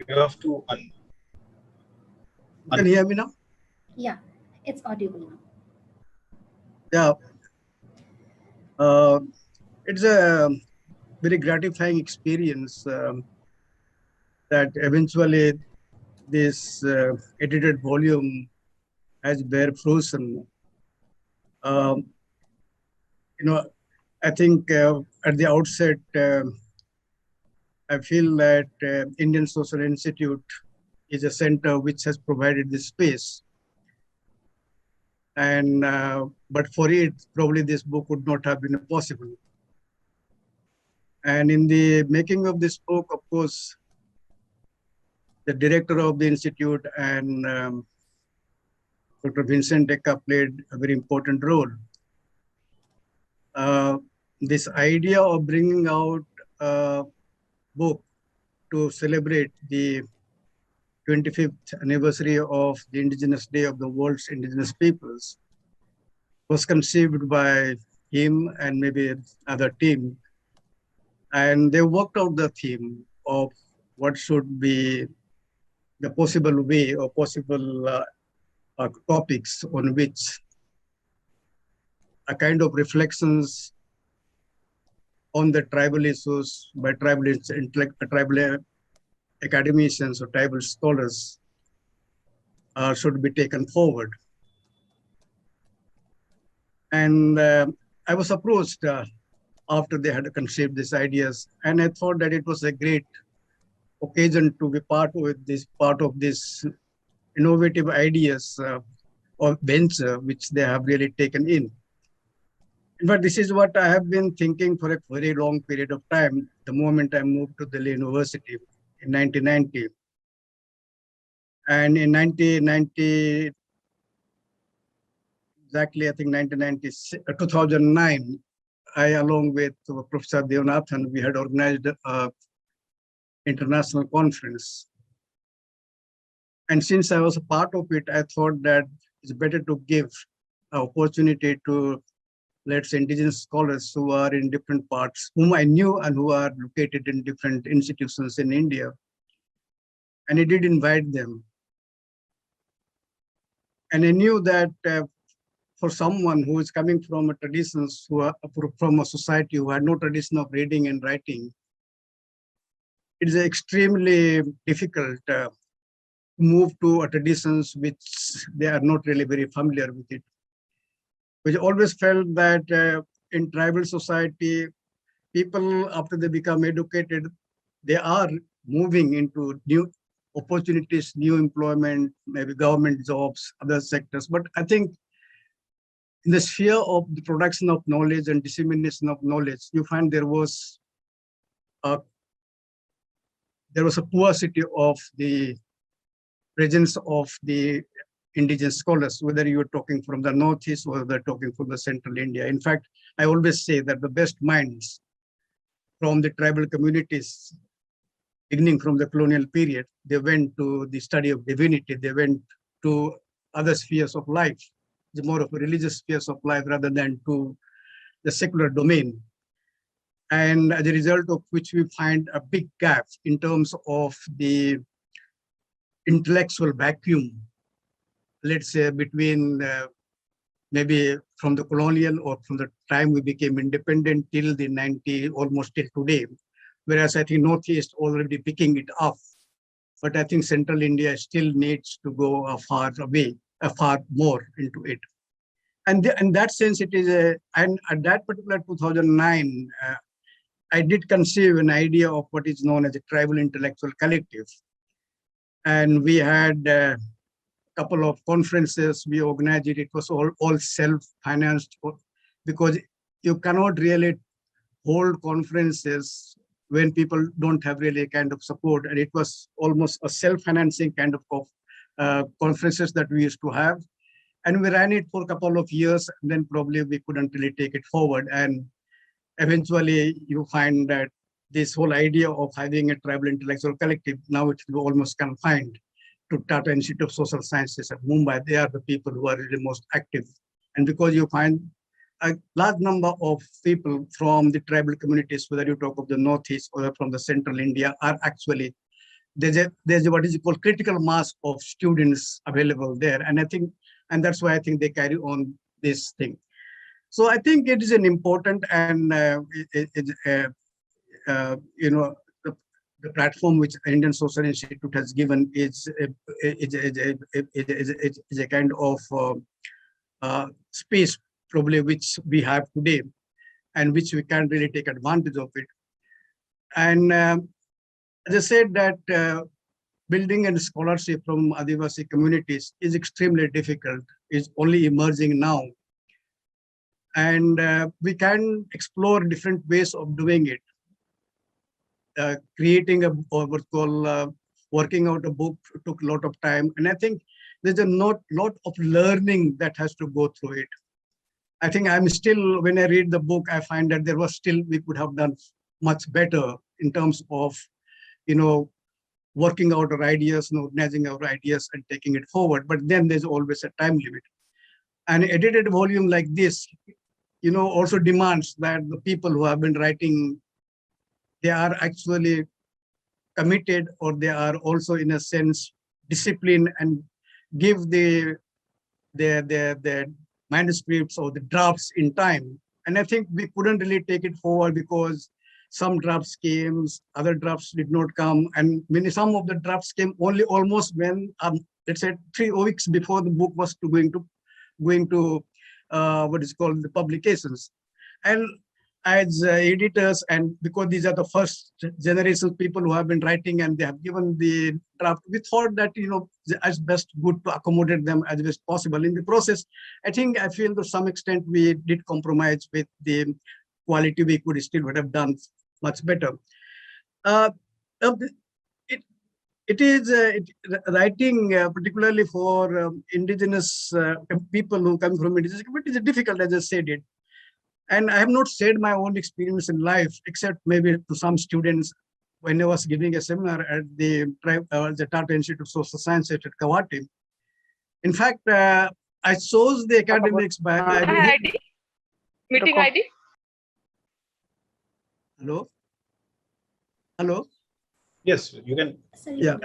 You have to You can hear me now? Yeah, it's audible now. Yeah. It's a very gratifying experience that eventually this edited volume has bear fruition. You know, I think at the outset, I feel that Indian Social Institute is a center which has provided this space. And but for it, probably this book would not have been possible. And in the making of this book, of course, the director of the institute and Dr. Vincent Decker played a very important role. This idea of bringing out a book to celebrate the 25th anniversary of the Indigenous Day of the world's indigenous peoples was conceived by him and maybe other team. And they worked out the theme of what should be the possible way or possible topics on which a kind of reflections on the tribal issues by tribal academicians or tribal scholars should be taken forward. And I was approached after they had conceived these ideas. And I thought that it was a great occasion to be part of this innovative ideas or venture which they have really taken in. In fact, this is what I have been thinking for a very long period of time, the moment I moved to Delhi University in 1990. And in 1990, exactly, I think 2009, I, along with Professor Devanathan, we had organized an international conference. And since I was a part of it, I thought that it's better to give an opportunity to, let's say, indigenous scholars who are in different parts, whom I knew and who are located in different institutions in India. And I did invite them. And I knew that for someone who is coming from a traditions, from a society who had no tradition of reading and writing, it is extremely difficult to move to a traditions which they are not really very familiar with it. We always felt that in tribal society, people, after they become educated, they are moving into new opportunities, new employment, maybe government jobs, other sectors. But I think in the sphere of the production of knowledge and dissemination of knowledge, you find there was a paucity of the presence of the indigenous scholars, whether you're talking from the Northeast or they're talking from the Central India. In fact, I always say that the best minds from the tribal communities, beginning from the colonial period, they went to the study of divinity, they went to other spheres of life, it's more of a religious spheres of life rather than to the secular domain. And as a result of which we find a big gap in terms of the intellectual vacuum, let's say between maybe from the colonial or from the time we became independent till the 90, almost till today. Whereas I think Northeast already picking it up, but I think Central India still needs to go a far more into it. And in that sense, it is and at that particular 2009, I did conceive an idea of what is known as a tribal intellectual collective. And we had a couple of conferences, we organized it. It was all self-financed because you cannot really hold conferences when people don't have really a kind of support. And it was almost a self-financing kind of conferences that we used to have. And we ran it for a couple of years, and then probably we couldn't really take it forward. And eventually you find that this whole idea of having a tribal intellectual collective, now it's almost confined to Tata Institute of Social Sciences at Mumbai. They are the people who are really most active. And because you find a large number of people from the tribal communities, whether you talk of the Northeast or from the Central India, are actually, there's what is called critical mass of students available there. And I think, and that's why I think they carry on this thing. So I think it is an important and the platform which Indian Social Institute has given is a kind of space probably which we have today and which we can really take advantage of it. And as I said that building a scholarship from Adivasi communities is extremely difficult, is only emerging now. And we can explore different ways of doing it. Creating or what's called working out a book took a lot of time. And I think there's a lot of learning that has to go through it. I think I'm still, when I read the book, I find that there was still, we could have done much better in terms of, working out our ideas, organizing our ideas and taking it forward. But then there's always a time limit. An edited volume like this, also demands that the people who have been writing, they are actually committed, or they are also in a sense disciplined and give their manuscripts or the drafts in time. And I think we couldn't really take it forward because some drafts came, other drafts did not come, and some of the drafts came only almost when, let's say, 3 weeks before the book was going to what is called the publications. And as editors, and because these are the first generation of people who have been writing and they have given the draft, we thought that, as best good to accommodate them as best possible. In the process, I feel to some extent we did compromise with the quality. We could still would have done much better. It is writing, particularly for indigenous people who come from indigenous communities, is difficult, as I said it. And I have not shared my own experience in life, except maybe to some students when I was giving a seminar at the Tata Institute of Social Sciences at Guwahati. In fact, I chose the academics by... ID? Meeting ID? Hello? Hello? Yes, you can. Yeah,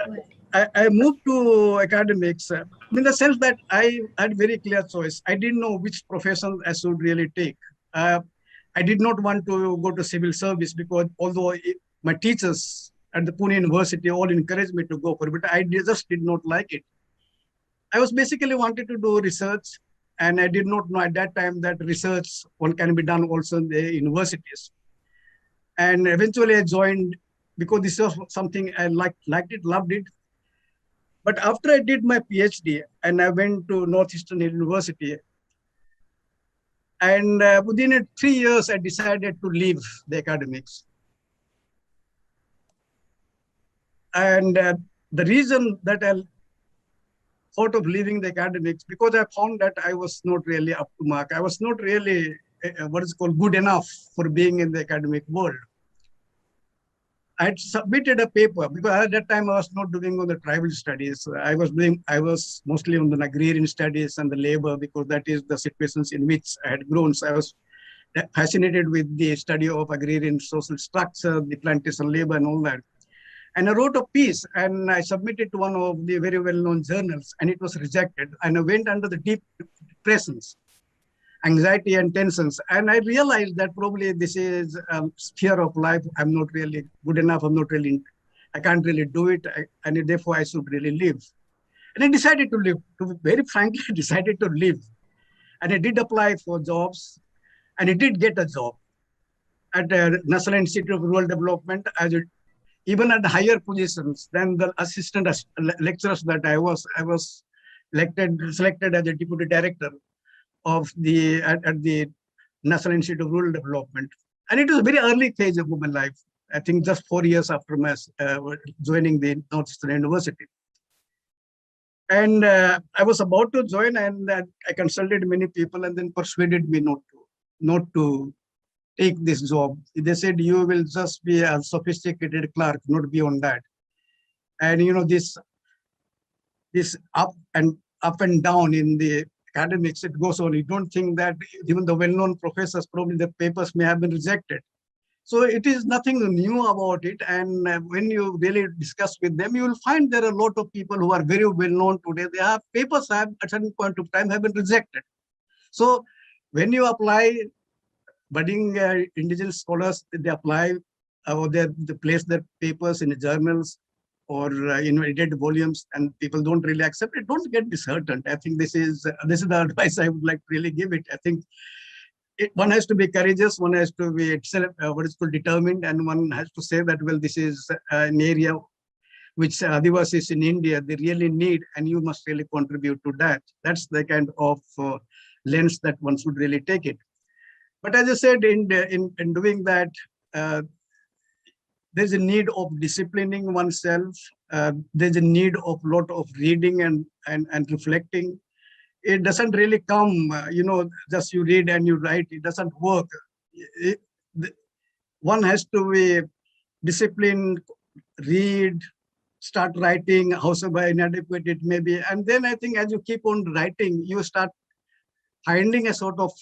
I moved to academics in the sense that I had very clear choice. I didn't know which profession I should really take. I did not want to go to civil service because although my teachers at the Pune University all encouraged me to go for it, but I just did not like it. I was basically wanted to do research, and I did not know at that time that research one can be done also in the universities. And eventually I joined because this was something I liked it, loved it. But after I did my PhD and I went to Northeastern University, and within 3 years, I decided to leave the academics. And the reason that I thought of leaving the academics, because I found that I was not really up to mark. I was not really what is called good enough for being in the academic world. I had submitted a paper because at that time I was not doing on the tribal studies. I was mostly on the agrarian studies and the labor, because that is the situations in which I had grown. So I was fascinated with the study of agrarian social structure, the plantation labor and all that. And I wrote a piece and I submitted to one of the very well-known journals, and it was rejected. And I went under the deep depressions, anxiety and tensions. And I realized that probably this is a sphere of life. I'm not really good enough. I can't really do it. And therefore I should really leave. And I decided to leave. Very frankly, I decided to leave. And I did apply for jobs, and I did get a job at the National Institute of Rural Development, even at higher positions than the assistant lecturers that I was selected as a deputy director of at the National Institute of Rural Development. And it was a very early phase of my life. I think just 4 years after my joining the Northeastern University. And I was about to join, and I consulted many people and then persuaded me not to take this job. They said, you will just be a sophisticated clerk, not beyond that. And this up and down in the academics, it goes on. You don't think that even the well-known professors, probably the papers may have been rejected. So it is nothing new about it. And when you really discuss with them, you will find there are a lot of people who are very well-known today. Their papers have at a certain point of time have been rejected. So when you apply, budding indigenous scholars, they apply or they place their papers in the journals or in edited volumes, and people don't really accept it. Don't get disheartened. I think this is the advice I would like to really give it. I think one has to be courageous, one has to be determined, and one has to say that, well, this is an area which Adivasis in India, they really need, and you must really contribute to that. That's the kind of lens that one should really take it. But as I said, in doing that, there's a need of disciplining oneself. There's a need of a lot of reading and reflecting. It doesn't really come, just you read and you write. It doesn't work. One has to be disciplined, read, start writing, however inadequate it may be. And then I think as you keep on writing, you start finding a sort of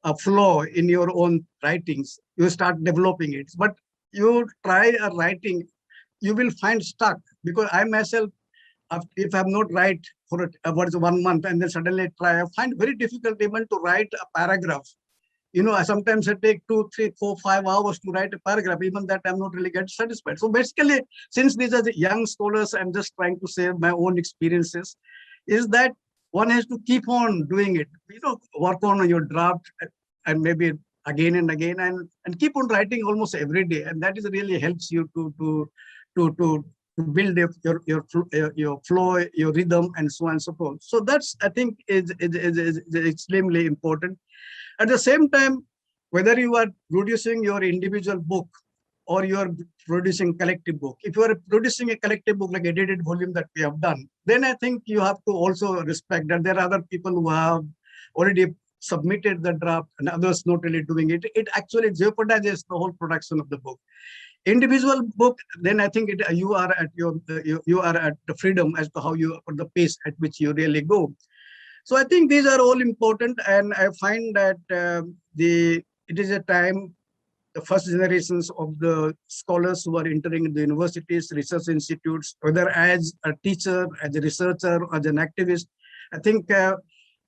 a flow in your own writings. You start developing it. But you try a writing, you will find stuck, because I myself, if I'm not write for 1 month and then suddenly try, I find very difficult even to write a paragraph. Sometimes I take 2, 3, 4, 5 hours to write a paragraph. Even that I'm not really get satisfied. So basically, since these are the young scholars, I'm just trying to say my own experiences, is that one has to keep on doing it. Work on your draft and maybe again and again, and keep on writing almost every day, and that is really helps you to build your flow, your rhythm, and so on and so forth. So that's, I think, is extremely important. At the same time, whether you are producing your individual book or you are producing collective book, if you are producing a collective book like edited volume that we have done, then I think you have to also respect that there are other people who have already submitted the draft and others not really doing it. It actually jeopardizes the whole production of the book. Individual book, then I think you are at you are at the freedom as to how you, or the pace at which you really go. So I think these are all important, and I find that it is a time, the first generations of the scholars who are entering the universities, research institutes, whether as a teacher, as a researcher, or as an activist, I think the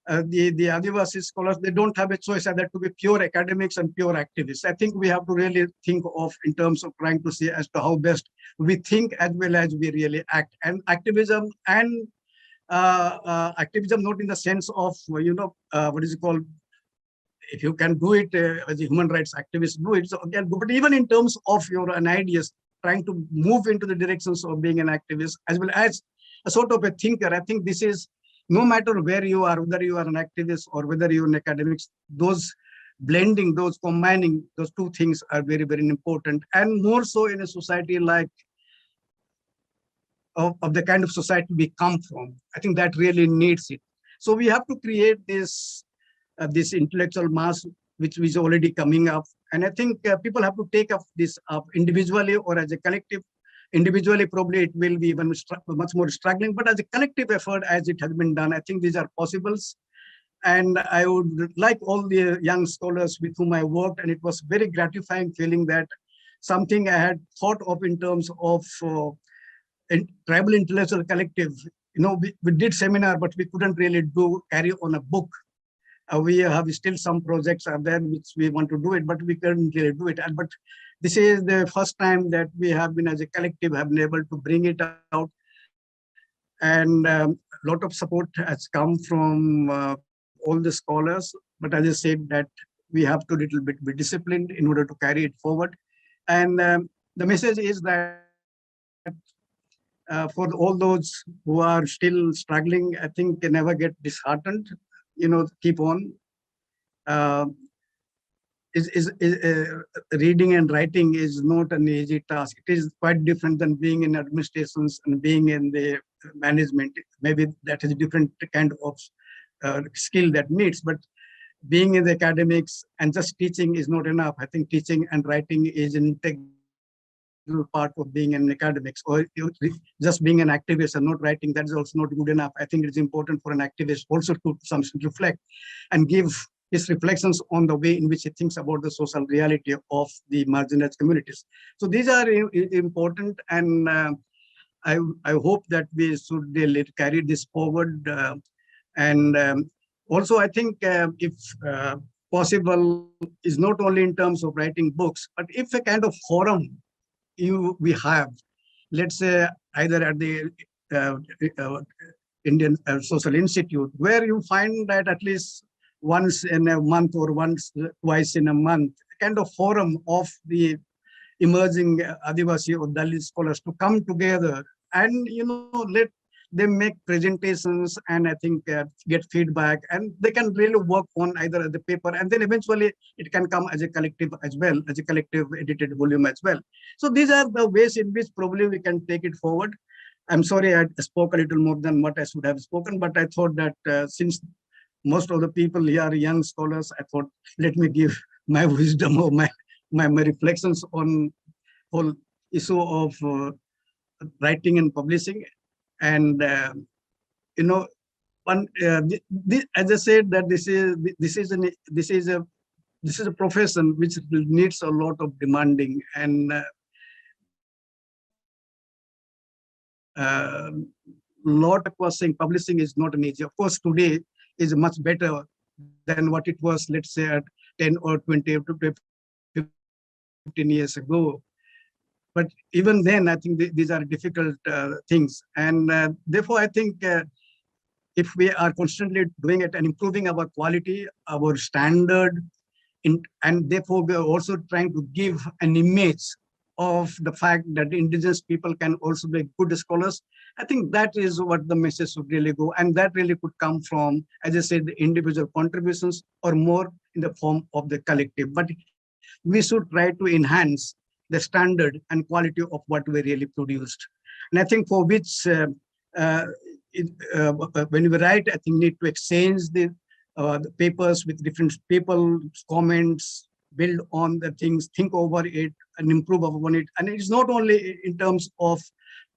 Adivasi scholars, they don't have a choice either to be pure academics and pure activists. I think we have to really think of in terms of trying to see as to how best we think as well as we really act. And activism activism not in the sense of, what is it called, if you can do it as a human rights activist, do it. So again, but even in terms of your ideas, trying to move into the directions of being an activist as well as a sort of a thinker, I think this is, no matter where you are, whether you are an activist or whether you're in academics, those blending, those combining, those two things are very, very important. And more so in a society like of the kind of society we come from, I think that really needs it. So we have to create this this intellectual mass which is already coming up, and I think people have to take up this up individually or as a collective. Individually, probably it will be even much more struggling, but as a collective effort, as it has been done, I think these are possibles. And I would like all the young scholars with whom I worked, and it was very gratifying feeling that something I had thought of in terms of tribal intellectual collective. We did seminar, but we couldn't really carry on a book. We have still some projects are there which we want to do it, but we couldn't really do it. But this is the first time that we have been as a collective have been able to bring it out. And a lot of support has come from all the scholars. But as I said, that we have to little bit be disciplined in order to carry it forward. And the message is that for all those who are still struggling, I think they never get disheartened. Keep on. Reading and writing is not an easy task. It is quite different than being in administrations and being in the management. Maybe that is a different kind of skill that needs, but being in the academics and just teaching is not enough. I think teaching and writing is an integral part of being an academics, or just being an activist and not writing, that is also not good enough. I think it's important for an activist also to reflect and give his reflections on the way in which he thinks about the social reality of the marginalized communities. So these are important, and I hope that we should carry this forward. Also, I think if possible, is not only in terms of writing books, but if a kind of forum we have, let's say either at the Indian Social Institute, where you find that at least once in a month or twice in a month, kind of forum of the emerging Adivasi or Dalit scholars to come together and let them make presentations, and I think get feedback, and they can really work on either the paper, and then eventually it can come as a collective as well, as a collective edited volume as well. So these are the ways in which probably we can take it forward. I'm sorry I spoke a little more than what I should have spoken, but I thought that since most of the people here are young scholars, I thought let me give my wisdom or my reflections on whole issue of writing and publishing. And as I said, that this is a profession which needs a lot of demanding, and lot of was saying publishing is not an easy. Of course, today is much better than what it was, let's say, at 10 or 20 or 15 years ago. But even then, I think these are difficult things. And therefore, I think if we are constantly doing it and improving our quality, our standard, and therefore we are also trying to give an image of the fact that indigenous people can also be good scholars. I think that is what the message should really go, and that really could come from, as I said, the individual contributions or more in the form of the collective. But we should try to enhance the standard and quality of what we really produced. And I think for which, when we write, I think need to exchange the papers with different people, comments, build on the things, think over it, and improve upon it. And it's not only in terms of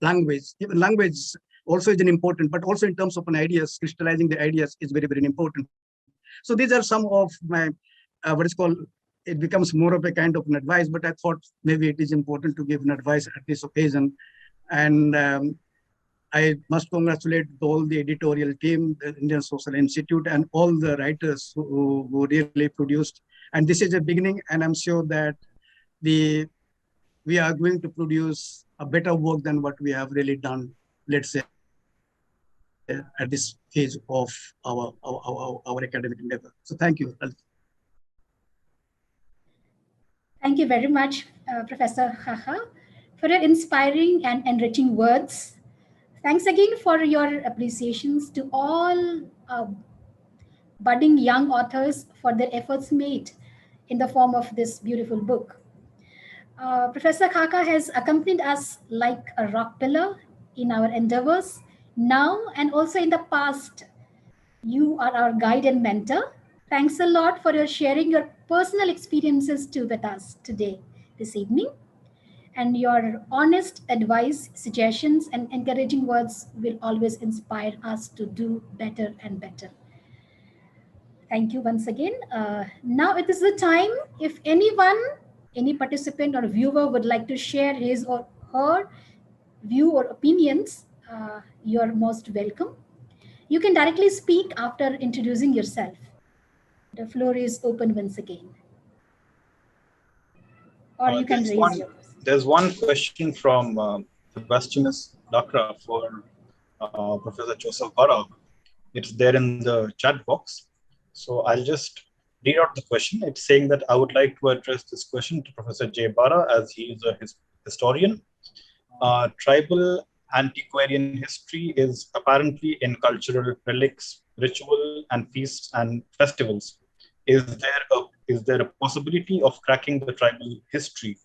language. Even language also is an important, but also in terms of an ideas, crystallizing the ideas is very, very important. So these are some of my, what is called, it becomes more of a kind of an advice, but I thought maybe it is important to give an advice at this occasion. And I must congratulate all the editorial team, the Indian Social Institute, and all the writers who really produced. And this is a beginning, and I'm sure that we are going to produce a better work than what we have really done, let's say, at this phase of our academic endeavor. So thank you. Thank you very much, Professor Khaha, for your inspiring and enriching words. Thanks again for your appreciations to all budding young authors for their efforts made in the form of this beautiful book. Professor Khaka has accompanied us like a rock pillar in our endeavors now and also in the past. You are our guide and mentor. Thanks a lot for your sharing your personal experiences too with us today, this evening. And your honest advice, suggestions, and encouraging words will always inspire us to do better and better. Thank you once again. Now it is the time, if anyone, any participant or viewer would like to share his or her view or opinions, you're most welcome. You can directly speak after introducing yourself. The floor is open once again. Or you can raise yours. There's one question from Sebastianus Dakra for Professor Joseph Bara. It's there in the chat box. So I'll just read out the question. It's saying that I would like to address this question to Professor J. Bara, as he is a historian. Tribal antiquarian history is apparently in cultural relics, ritual, and feasts and festivals. Is there a possibility of cracking the tribal history?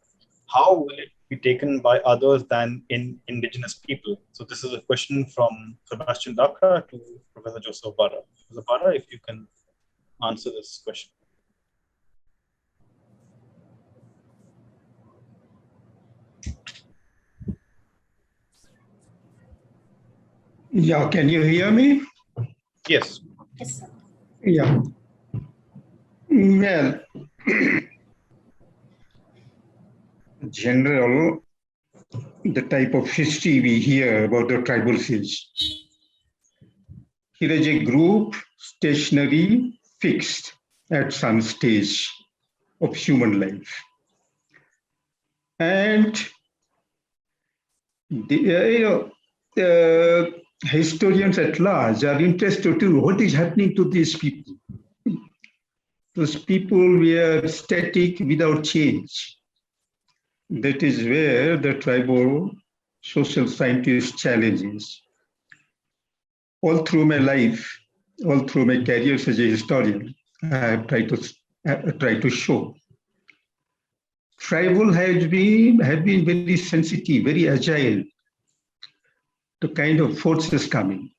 How will it be taken by others than indigenous people? So this is a question from Sebastian Dakra to Professor Joseph Bara. Professor Bara, if you can answer this question. Yeah, can you hear me? Yes. Yes, sir. Yeah. Well, general, the type of history we hear about the tribal siege. Here is a group stationary, fixed at some stage of human life. And the historians at large are interested to what is happening to these people. Those people were static without change. That is where the tribal social scientist challenges. All through my life, all through my career as a historian, I have tried to show. Tribal have been very sensitive, very agile to kind of forces coming.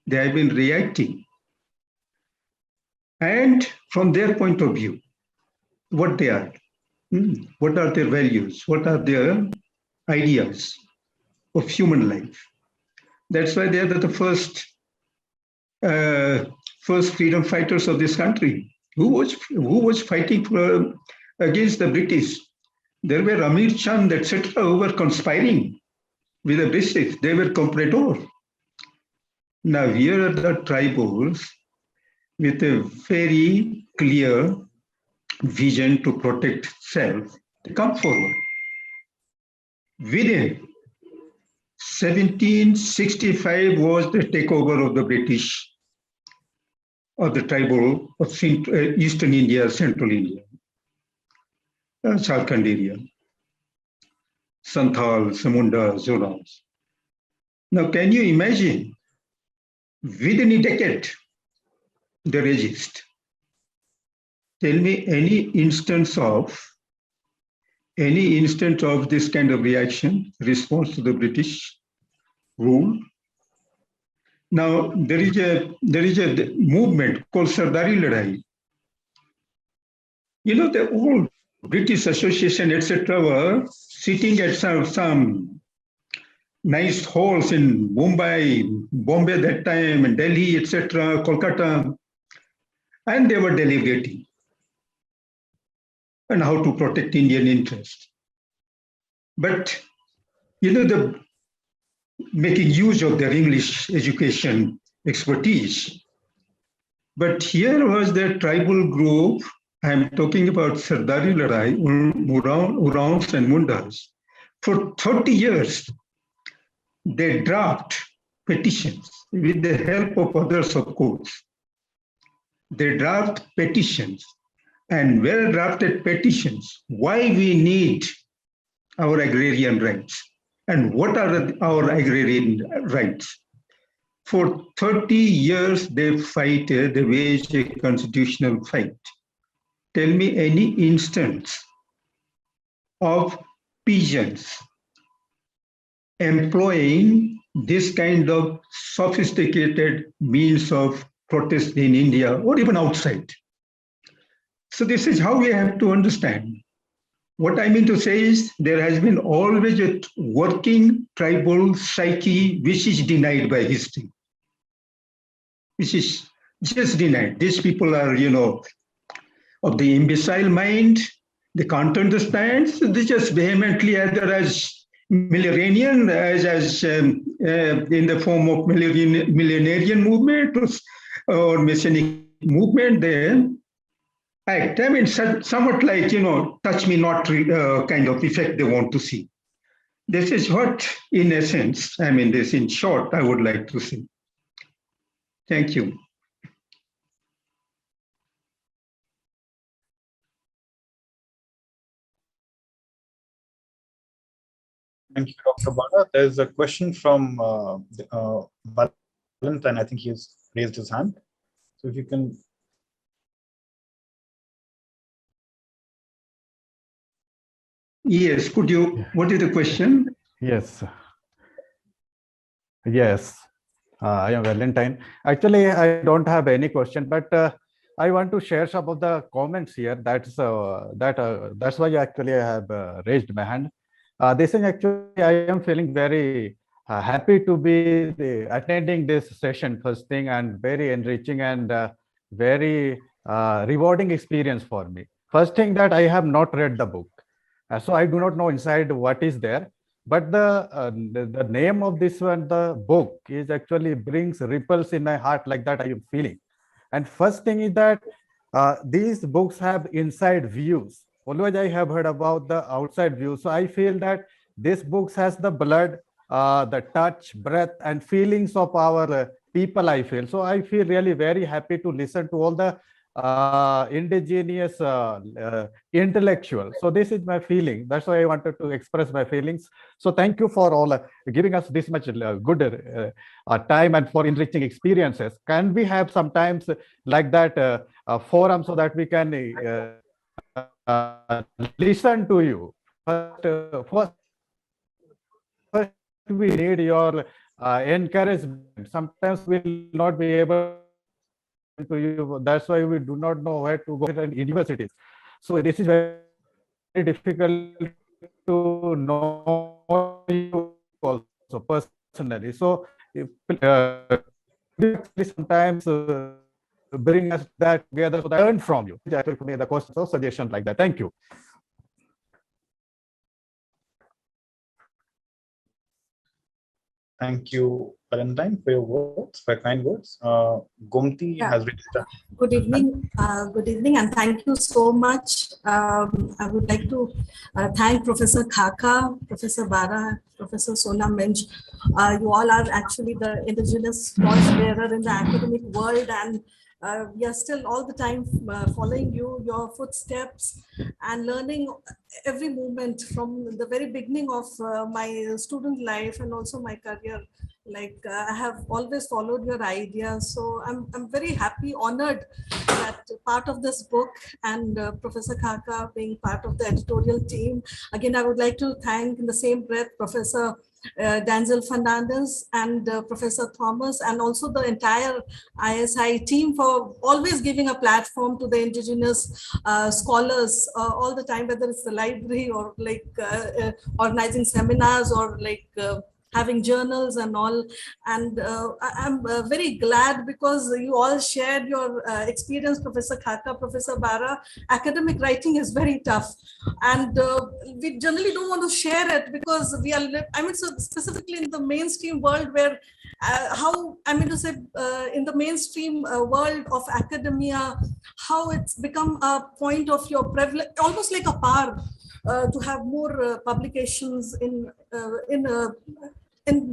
They have been reacting. And from their point of view, what they are, what are their values, what are their ideas of human life. That's why they are the first freedom fighters of this country. Who was fighting against the British? There were Amir Chand, etc., who were conspiring with the British. They were comprador. Now here are the tribals with a very clear vision to protect self. They come forward. Within 1765 was the takeover of the British. of the tribal of Eastern India, Central India, Jharkhand area, Santhal, Samunda, Zonals. Now, can you imagine, within a decade, they resist? Tell me any instance of this kind of reaction, response to the British rule. Now, there is a movement called Sardari Ladai. You know, the old British Association, etc., were sitting at some nice halls in Mumbai, Bombay that time, and Delhi, etc., Kolkata, and they were deliberating on how to protect Indian interests. But, you know, making use of their English education expertise. But here was the tribal group. I'm talking about Sardari Ladai, Urans and Mundas. For 30 years, they draft petitions with the help of others, of course. They draft petitions, and well-drafted petitions, why we need our agrarian rights and what are our agrarian rights. For 30 years, they wage a constitutional fight. Tell me any instance of peasants employing this kind of sophisticated means of protest in India or even outside. So this is how we have to understand. What I mean to say is there has been always a working tribal psyche which is denied by history, which is just denied. These people are, you know, of the imbecile mind. They can't understand. So they just vehemently, either as millenarian, as in the form of millenarian movement or Messianic movement, they act. I mean, somewhat like, you know, touch me not kind of effect they want to see. This is what, in essence, I mean, this in short, I would like to say. Thank you. Thank you, Dr. Bala. There's a question from Valentine. I think he's raised his hand. So if you can. Yes, could you, what is the question? Yes. Yes, I am Valentine. Actually, I don't have any question, but I want to share some of the comments here. That's why actually I have raised my hand. This is actually, I am feeling very happy to be attending this session first thing, and very enriching and very rewarding experience for me. First thing that I have not read the book. So I do not know inside what is there, but the name of this one, the book, is actually brings ripples in my heart, like that I am feeling. And first thing is that these books have inside views. Always I have heard about the outside view. So I feel that this book has the blood, the touch, breath, and feelings of our people, I feel. So I feel really very happy to listen to all the indigenous intellectual. So this is my feeling. That's why I wanted to express my feelings. So thank you for all giving us this much good time and for enriching experiences. Can we have sometimes like that forum so that we can listen to you? First we need your encouragement. Sometimes we'll not be able to you. That's why we do not know where to go in universities. So this is very difficult to know you also personally. So if, sometimes bring us that together so that I learn from you. For me, the questions or suggestions like that. Thank you. Thank you, Valentine, for your words, for your kind words. Gomti has written down. Good evening. Good evening, and thank you so much. I would like to thank Professor Khaka, Professor Bara, Professor Sona Minj. You all are actually the indigenous voice bearer in the academic world, and we are still all the time following you, your footsteps, and learning every moment from the very beginning of my student life and also my career. Like I have always followed your ideas, so I'm very happy, honored that part of this book, and Professor Khaka being part of the editorial team. Again, I would like to thank in the same breath Professor Danzel Fernandez and Professor Thomas, and also the entire ISI team for always giving a platform to the indigenous scholars all the time, whether it's the library or like organizing seminars or like having journals and all. And I'm very glad because you all shared your experience, Professor Khaka, Professor Bara. Academic writing is very tough. And we generally don't want to share it because we are, I mean, so specifically in the mainstream world where in the mainstream world of academia, how it's become a point of your privilege, almost like a power to have more publications in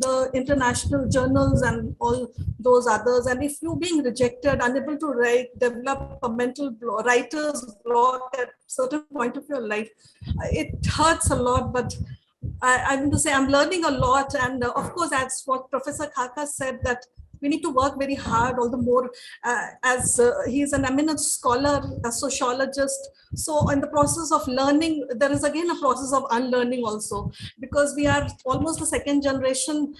the international journals and all those others. And if you're being rejected, unable to write, develop a mental writer's block at certain point of your life, it hurts a lot. But I'm going to say I'm learning a lot. And of course, that's what Professor Khaka said, that we need to work very hard, all the more as he's an eminent scholar, a sociologist. So in the process of learning, there is again a process of unlearning also, because we are almost the second generation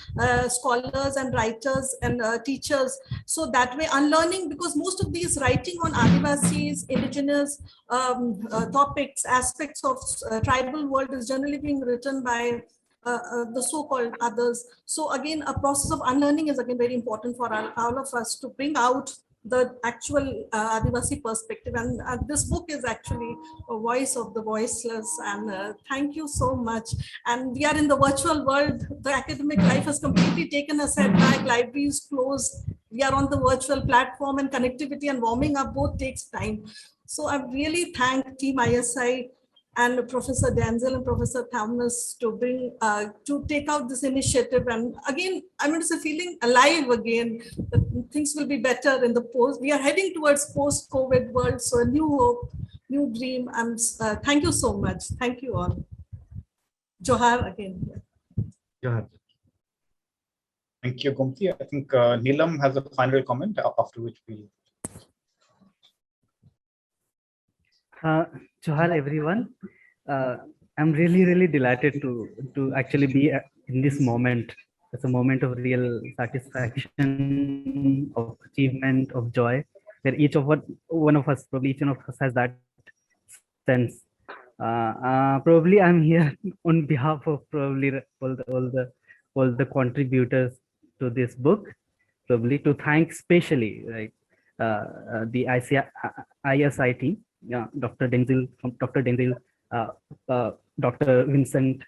scholars and writers and teachers. So that way unlearning, because most of these writing on Adivasis, indigenous topics, aspects of tribal world is generally being written by the so-called others. So again, a process of unlearning is again very important for all of us to bring out the actual Adivasi perspective. And this book is actually a voice of the voiceless. And thank you so much. And we are in the virtual world. The academic life has completely taken a setback. Libraries closed. We are on the virtual platform, and connectivity and warming up both takes time. So I really thank Team ISI and Professor Danzel and Professor Thomas to bring, to take out this initiative. And again, I'm going to say feeling alive again, that things will be better in the post. We are heading towards post-COVID world. So a new hope, new dream. Thank you so much. Thank you all. Johar again. Johar. Thank you, Gomti. I think Neelam has a final comment, after which we. Johar, everyone. I'm really delighted to actually be in this moment. It's a moment of real satisfaction, of achievement, of joy, where each of one of us, probably each one of us has that sense. Probably I'm here on behalf of probably all the contributors to this book, probably to thank specially like the ISI team. Yeah, Dr. Denzel, Dr. Vincent,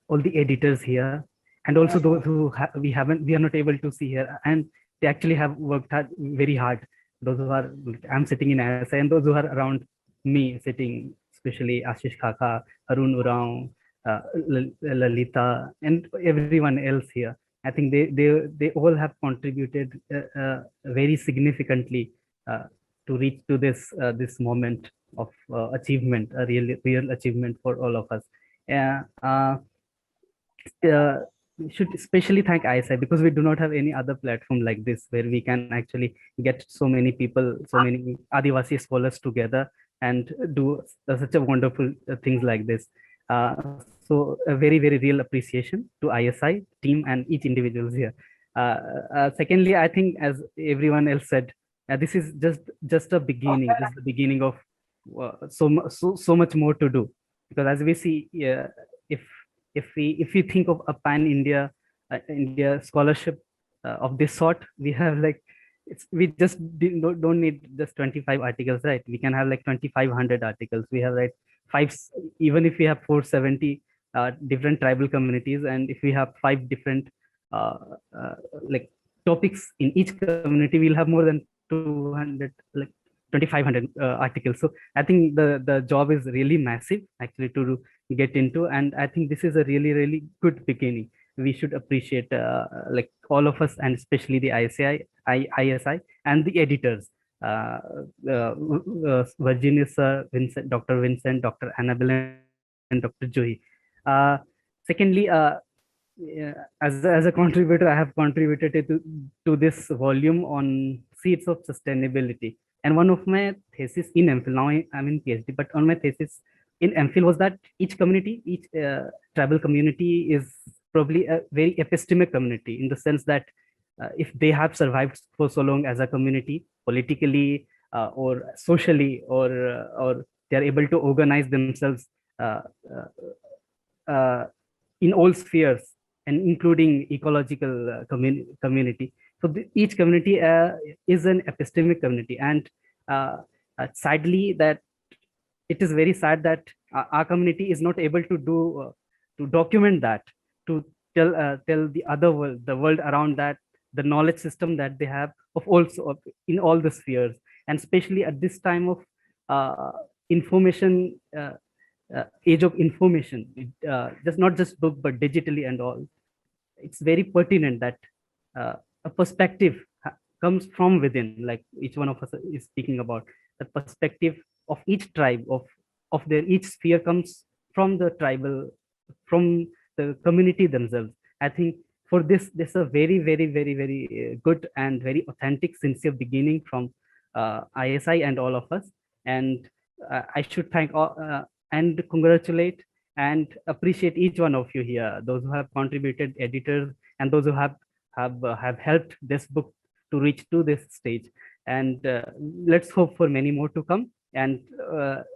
all the editors here, and also those who we are not able to see here, and they actually have worked very hard. Those who are, I'm sitting in ISI, and those who are around me sitting, especially Ashish Khaka, Arun Urao, Lalita, and everyone else here. I think they all have contributed very significantly to reach to this moment of achievement, a real achievement for all of us. We should especially thank ISI, because we do not have any other platform like this where we can actually get so many people, so many Adivasi scholars together and do such a wonderful things like this. So a very real appreciation to ISI team and each individuals here. Secondly, I think, as everyone else said, this is just a beginning. This is the beginning of so much more to do, because as we see, if we think of a pan-India India scholarship of this sort, we have like we just don't need just 25 articles, right? We can have like 2,500 articles. We have like even if we have 470 different tribal communities, and if we have 5 different like topics in each community, we'll have more than 200, like 2,500 articles. So I think the job is really massive actually to get into, and I think this is a really good beginning. We should appreciate like all of us, and especially the ISI and the editors, Virginia sir, Vincent, Dr. Vincent, Dr. Annabelle, and Dr. Joy. Secondly, as a contributor, I have contributed to this volume on seeds of sustainability. And one of my thesis in MPhil, now I'm in PhD, but on my thesis in MPhil was that each community, each tribal community is probably a very epistemic community, in the sense that if they have survived for so long as a community, politically or socially, or they are able to organize themselves in all spheres, and including ecological community. So each community is an epistemic community, and sadly, that it is very sad that our community is not able to do to document that, to tell the other world, the world around that, the knowledge system that they have of also in all the spheres, and especially at this time of information, age of information, just not just book but digitally and all. It's very pertinent that a perspective comes from within, like each one of us is speaking about. The perspective of each tribe, of their each sphere, comes from the tribal, from the community themselves. I think for this is a very, very, very, very good and very authentic, sincere beginning from ISI and all of us. And I should thank all, and congratulate and appreciate each one of you here, those who have contributed, editors, and those who have helped this book to reach to this stage. And let's hope for many more to come, and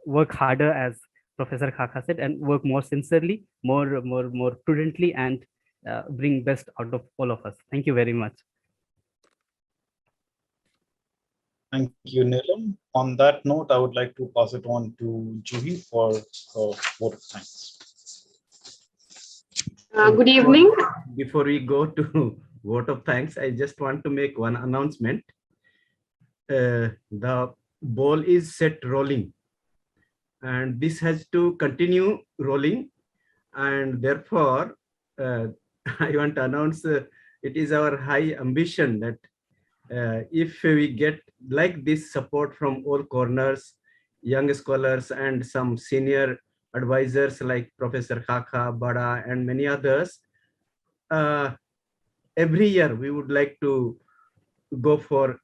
work harder, as Professor Khaka said, and work more sincerely, more prudently, and bring best out of all of us. Thank you very much. Thank you, Neelam. On that note, I would like to pass it on to Juhi for a vote of thanks. Good evening. Before we go to vote of thanks, I just want to make one announcement. The ball is set rolling, and this has to continue rolling, and therefore I want to announce it is our high ambition that if we get like this support from all corners, young scholars and some senior advisors like Professor Khaka, Bada, and many others, every year we would like to go for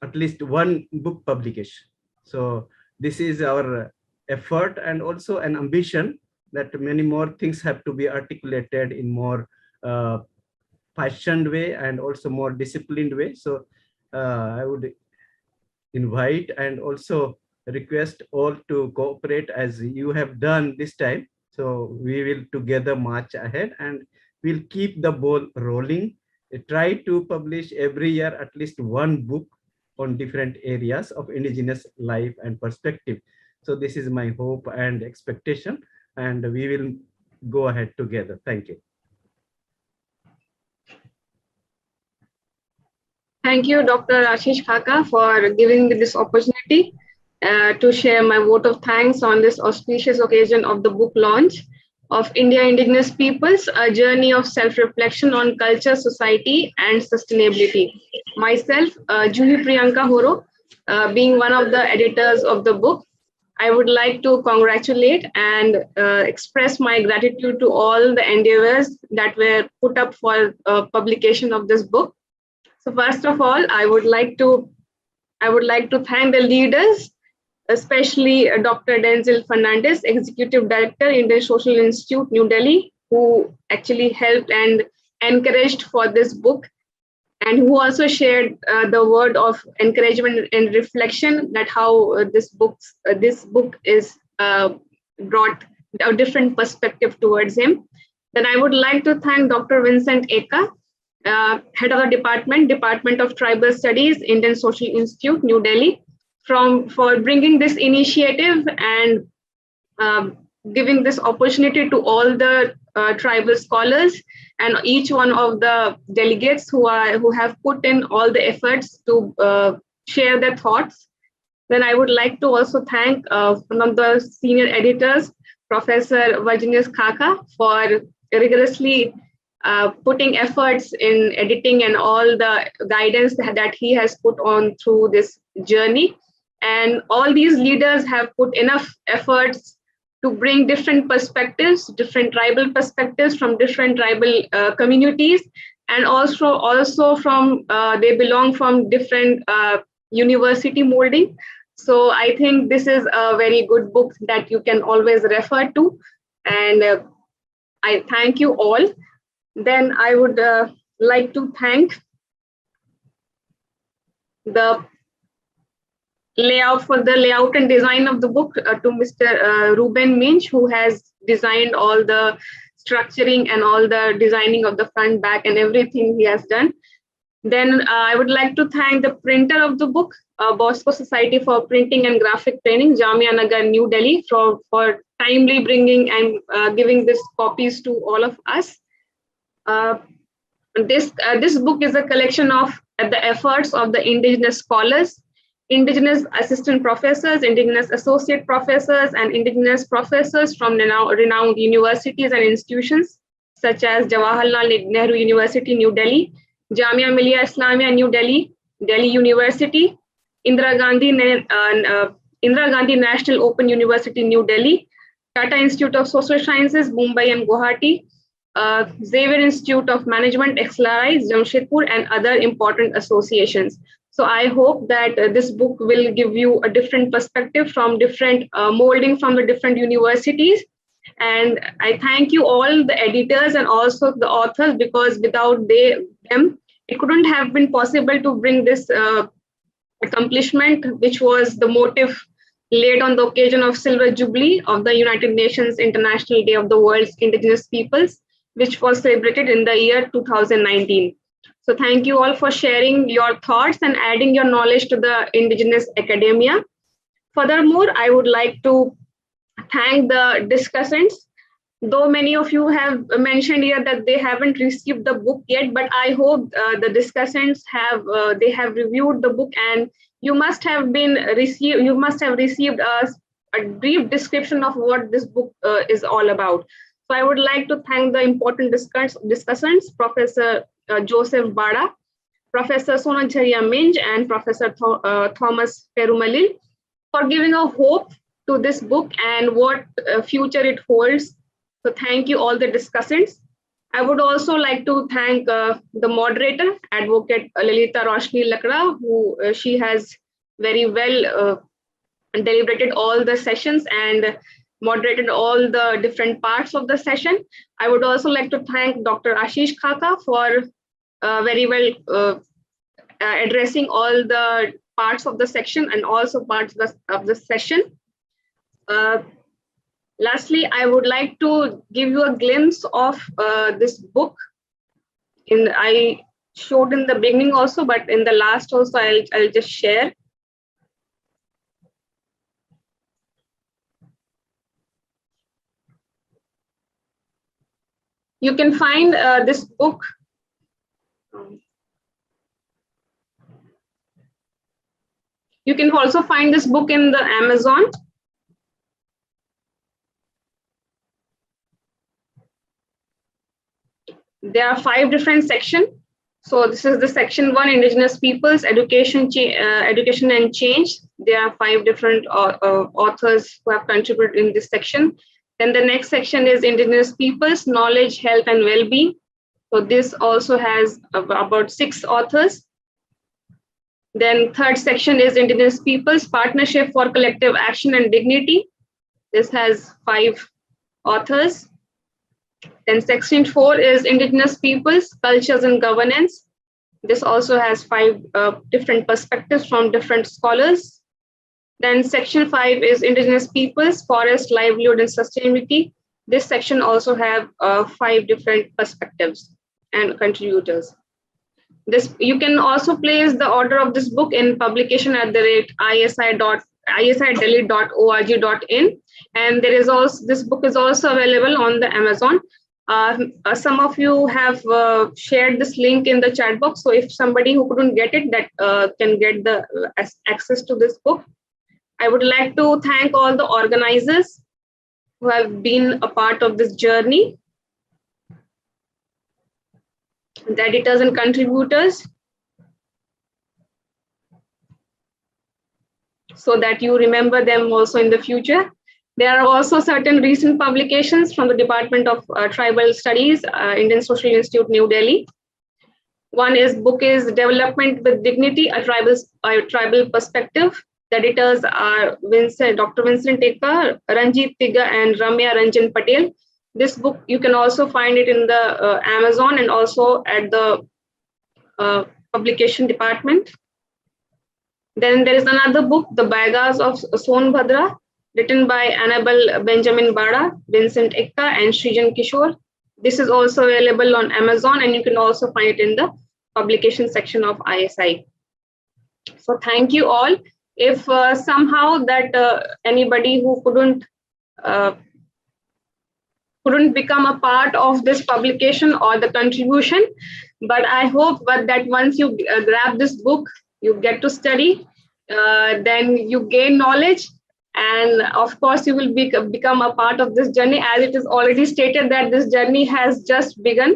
at least one book publication. So this is our effort, and also an ambition that many more things have to be articulated in more passionate way and also more disciplined way. So I would invite and also request all to cooperate as you have done this time. So we will together march ahead, and we'll keep the ball rolling. Try to publish every year at least one book on different areas of indigenous life and perspective. So this is my hope and expectation, and we will go ahead together. Thank you. Thank you, Dr. Ashish Khaka, for giving me this opportunity to share my vote of thanks on this auspicious occasion of the book launch of India Indigenous Peoples, A Journey of Self-Reflection on Culture, Society and Sustainability. Myself, Juhi Priyanka Horo, being one of the editors of the book, I would like to congratulate and express my gratitude to all the endeavors that were put up for publication of this book. So first of all, I would like to thank the leaders, especially Dr. Denzel Fernandez, Executive Director, Indian Social Institute, New Delhi, who actually helped and encouraged for this book, and who also shared the word of encouragement and reflection that how this book is brought a different perspective towards him. Then I would like to thank Dr. Vincent Eka, Head of the Department of Tribal Studies, Indian Social Institute, New Delhi, for bringing this initiative and giving this opportunity to all the tribal scholars and each one of the delegates who have put in all the efforts to share their thoughts. Then I would like to also thank one of the senior editors, Professor Virginia Khaka, for rigorously putting efforts in editing and all the guidance that he has put on through this journey. And all these leaders have put enough efforts to bring different perspectives, different tribal perspectives from different tribal communities, and also from they belong from different university molding. So I think this is a very good book that you can always refer to, and I thank you all. Then I would like to thank the layout and design of the book to Mr. Ruben Minch, who has designed all the structuring and all the designing of the front, back, and everything he has done. Then I would like to thank the printer of the book, Bosco Society for Printing and Graphic Training, Jamia Nagar, New Delhi, for timely bringing and giving these copies to all of us. This book is a collection of the efforts of the Indigenous scholars, Indigenous assistant professors, Indigenous associate professors, and Indigenous professors from renowned universities and institutions such as Jawaharlal Nehru University, New Delhi, Jamia Millia Islamia, New Delhi, Delhi University, Indira Gandhi National Open University, New Delhi, Tata Institute of Social Sciences, Mumbai and Guwahati, Xavier Institute of Management, XLRI, Jamshedpur, and other important associations. So I hope that this book will give you a different perspective from different molding from the different universities. And I thank you all, the editors and also the authors, because without them, it couldn't have been possible to bring this accomplishment, which was the motive laid on the occasion of Silver Jubilee of the United Nations International Day of the World's Indigenous Peoples, which was celebrated in the year 2019. So thank you all for sharing your thoughts and adding your knowledge to the Indigenous academia. Furthermore, I would like to thank the discussants. Though many of you have mentioned here that they haven't received the book yet, but I hope the discussants have reviewed the book, and you must have received a brief description of what this book is all about. So I would like to thank the important discussants, Professor Joseph Bada, Professor Sonacharya Minj, and Professor Thomas Perumalil for giving a hope to this book and what future it holds. So thank you all the discussants. I would also like to thank the moderator, Advocate Lalita Roshni Lakra, who she has very well deliberated all the sessions and moderated all the different parts of the session. I would also like to thank Dr. Ashish Khaka for very well addressing all the parts of the section and also parts of the session. Lastly, I would like to give you a glimpse of this book. I showed in the beginning also, but in the last also, I'll just share. You can find this book. You can also find this book in the Amazon. There are 5 different sections. So this is the section 1, Indigenous Peoples, Education and Change. There are 5 different authors who have contributed in this section. Then the next section is Indigenous Peoples, Knowledge, Health, and Well-being. So this also has about 6 authors. Then third section is Indigenous Peoples, Partnership for Collective Action and Dignity. This has 5 authors. Then section 4 is Indigenous Peoples, Cultures and Governance. This also has 5 different perspectives from different scholars. Then section 5 is Indigenous Peoples, Forest, Livelihood and Sustainability. This section also have 5 different perspectives and contributors. You can also place the order of this book in publication@isi.delhi.org.in, and there is also this book is also available on the Amazon. Some of you have shared this link in the chat box, so if somebody who couldn't get it, that can get the access to this book. I would like to thank all the organizers who have been a part of this journey. the editors and contributors, so that you remember them also in the future. There are also certain recent publications from the Department of Tribal Studies, Indian Social Institute, New Delhi. One book is Development with Dignity, a tribal perspective. The editors are Dr. Vincent Ekka, Ranjit Tiga, and Ramya Ranjan Patel. This book, you can also find it in the Amazon and also at the publication department. Then there is another book, The Baigas of Sonbhadra, written by Annabelle Benjamin Bada, Vincent Ekka, and Srijan Kishore. This is also available on Amazon, and you can also find it in the publication section of ISI. So thank you all. If somehow that anybody who couldn't become a part of this publication or the contribution, but I hope that once you grab this book, you get to study, then you gain knowledge, and of course you will become a part of this journey, as it is already stated that this journey has just begun.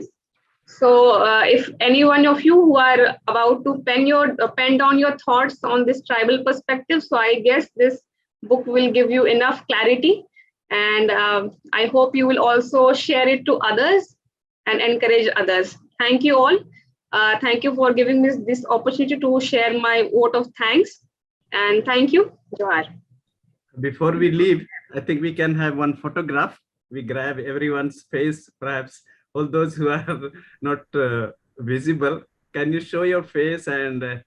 So if any one of you who are about to pen down your thoughts on this tribal perspective, so I guess this book will give you enough clarity, and I hope you will also share it to others and encourage others. Thank you all. Thank you for giving me this opportunity to share my vote of thanks, and thank you. Johar. Before we leave, I think we can have one photograph. We grab everyone's face, perhaps all those who are not visible. Can you show your face, and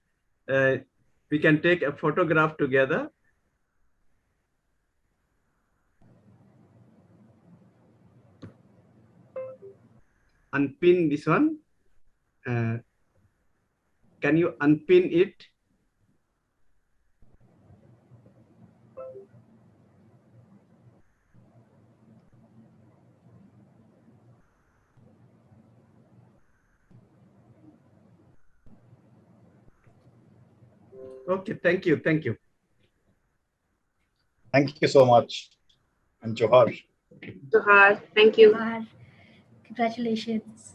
we can take a photograph together? Unpin this one. Can you unpin it? Okay, thank you. Thank you. Thank you so much. And Johar. Johar, thank you. Johar. Congratulations.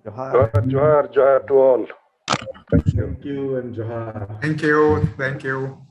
Johar. Johar to all. Thank you. Thank you and Johar. Thank you. Thank you.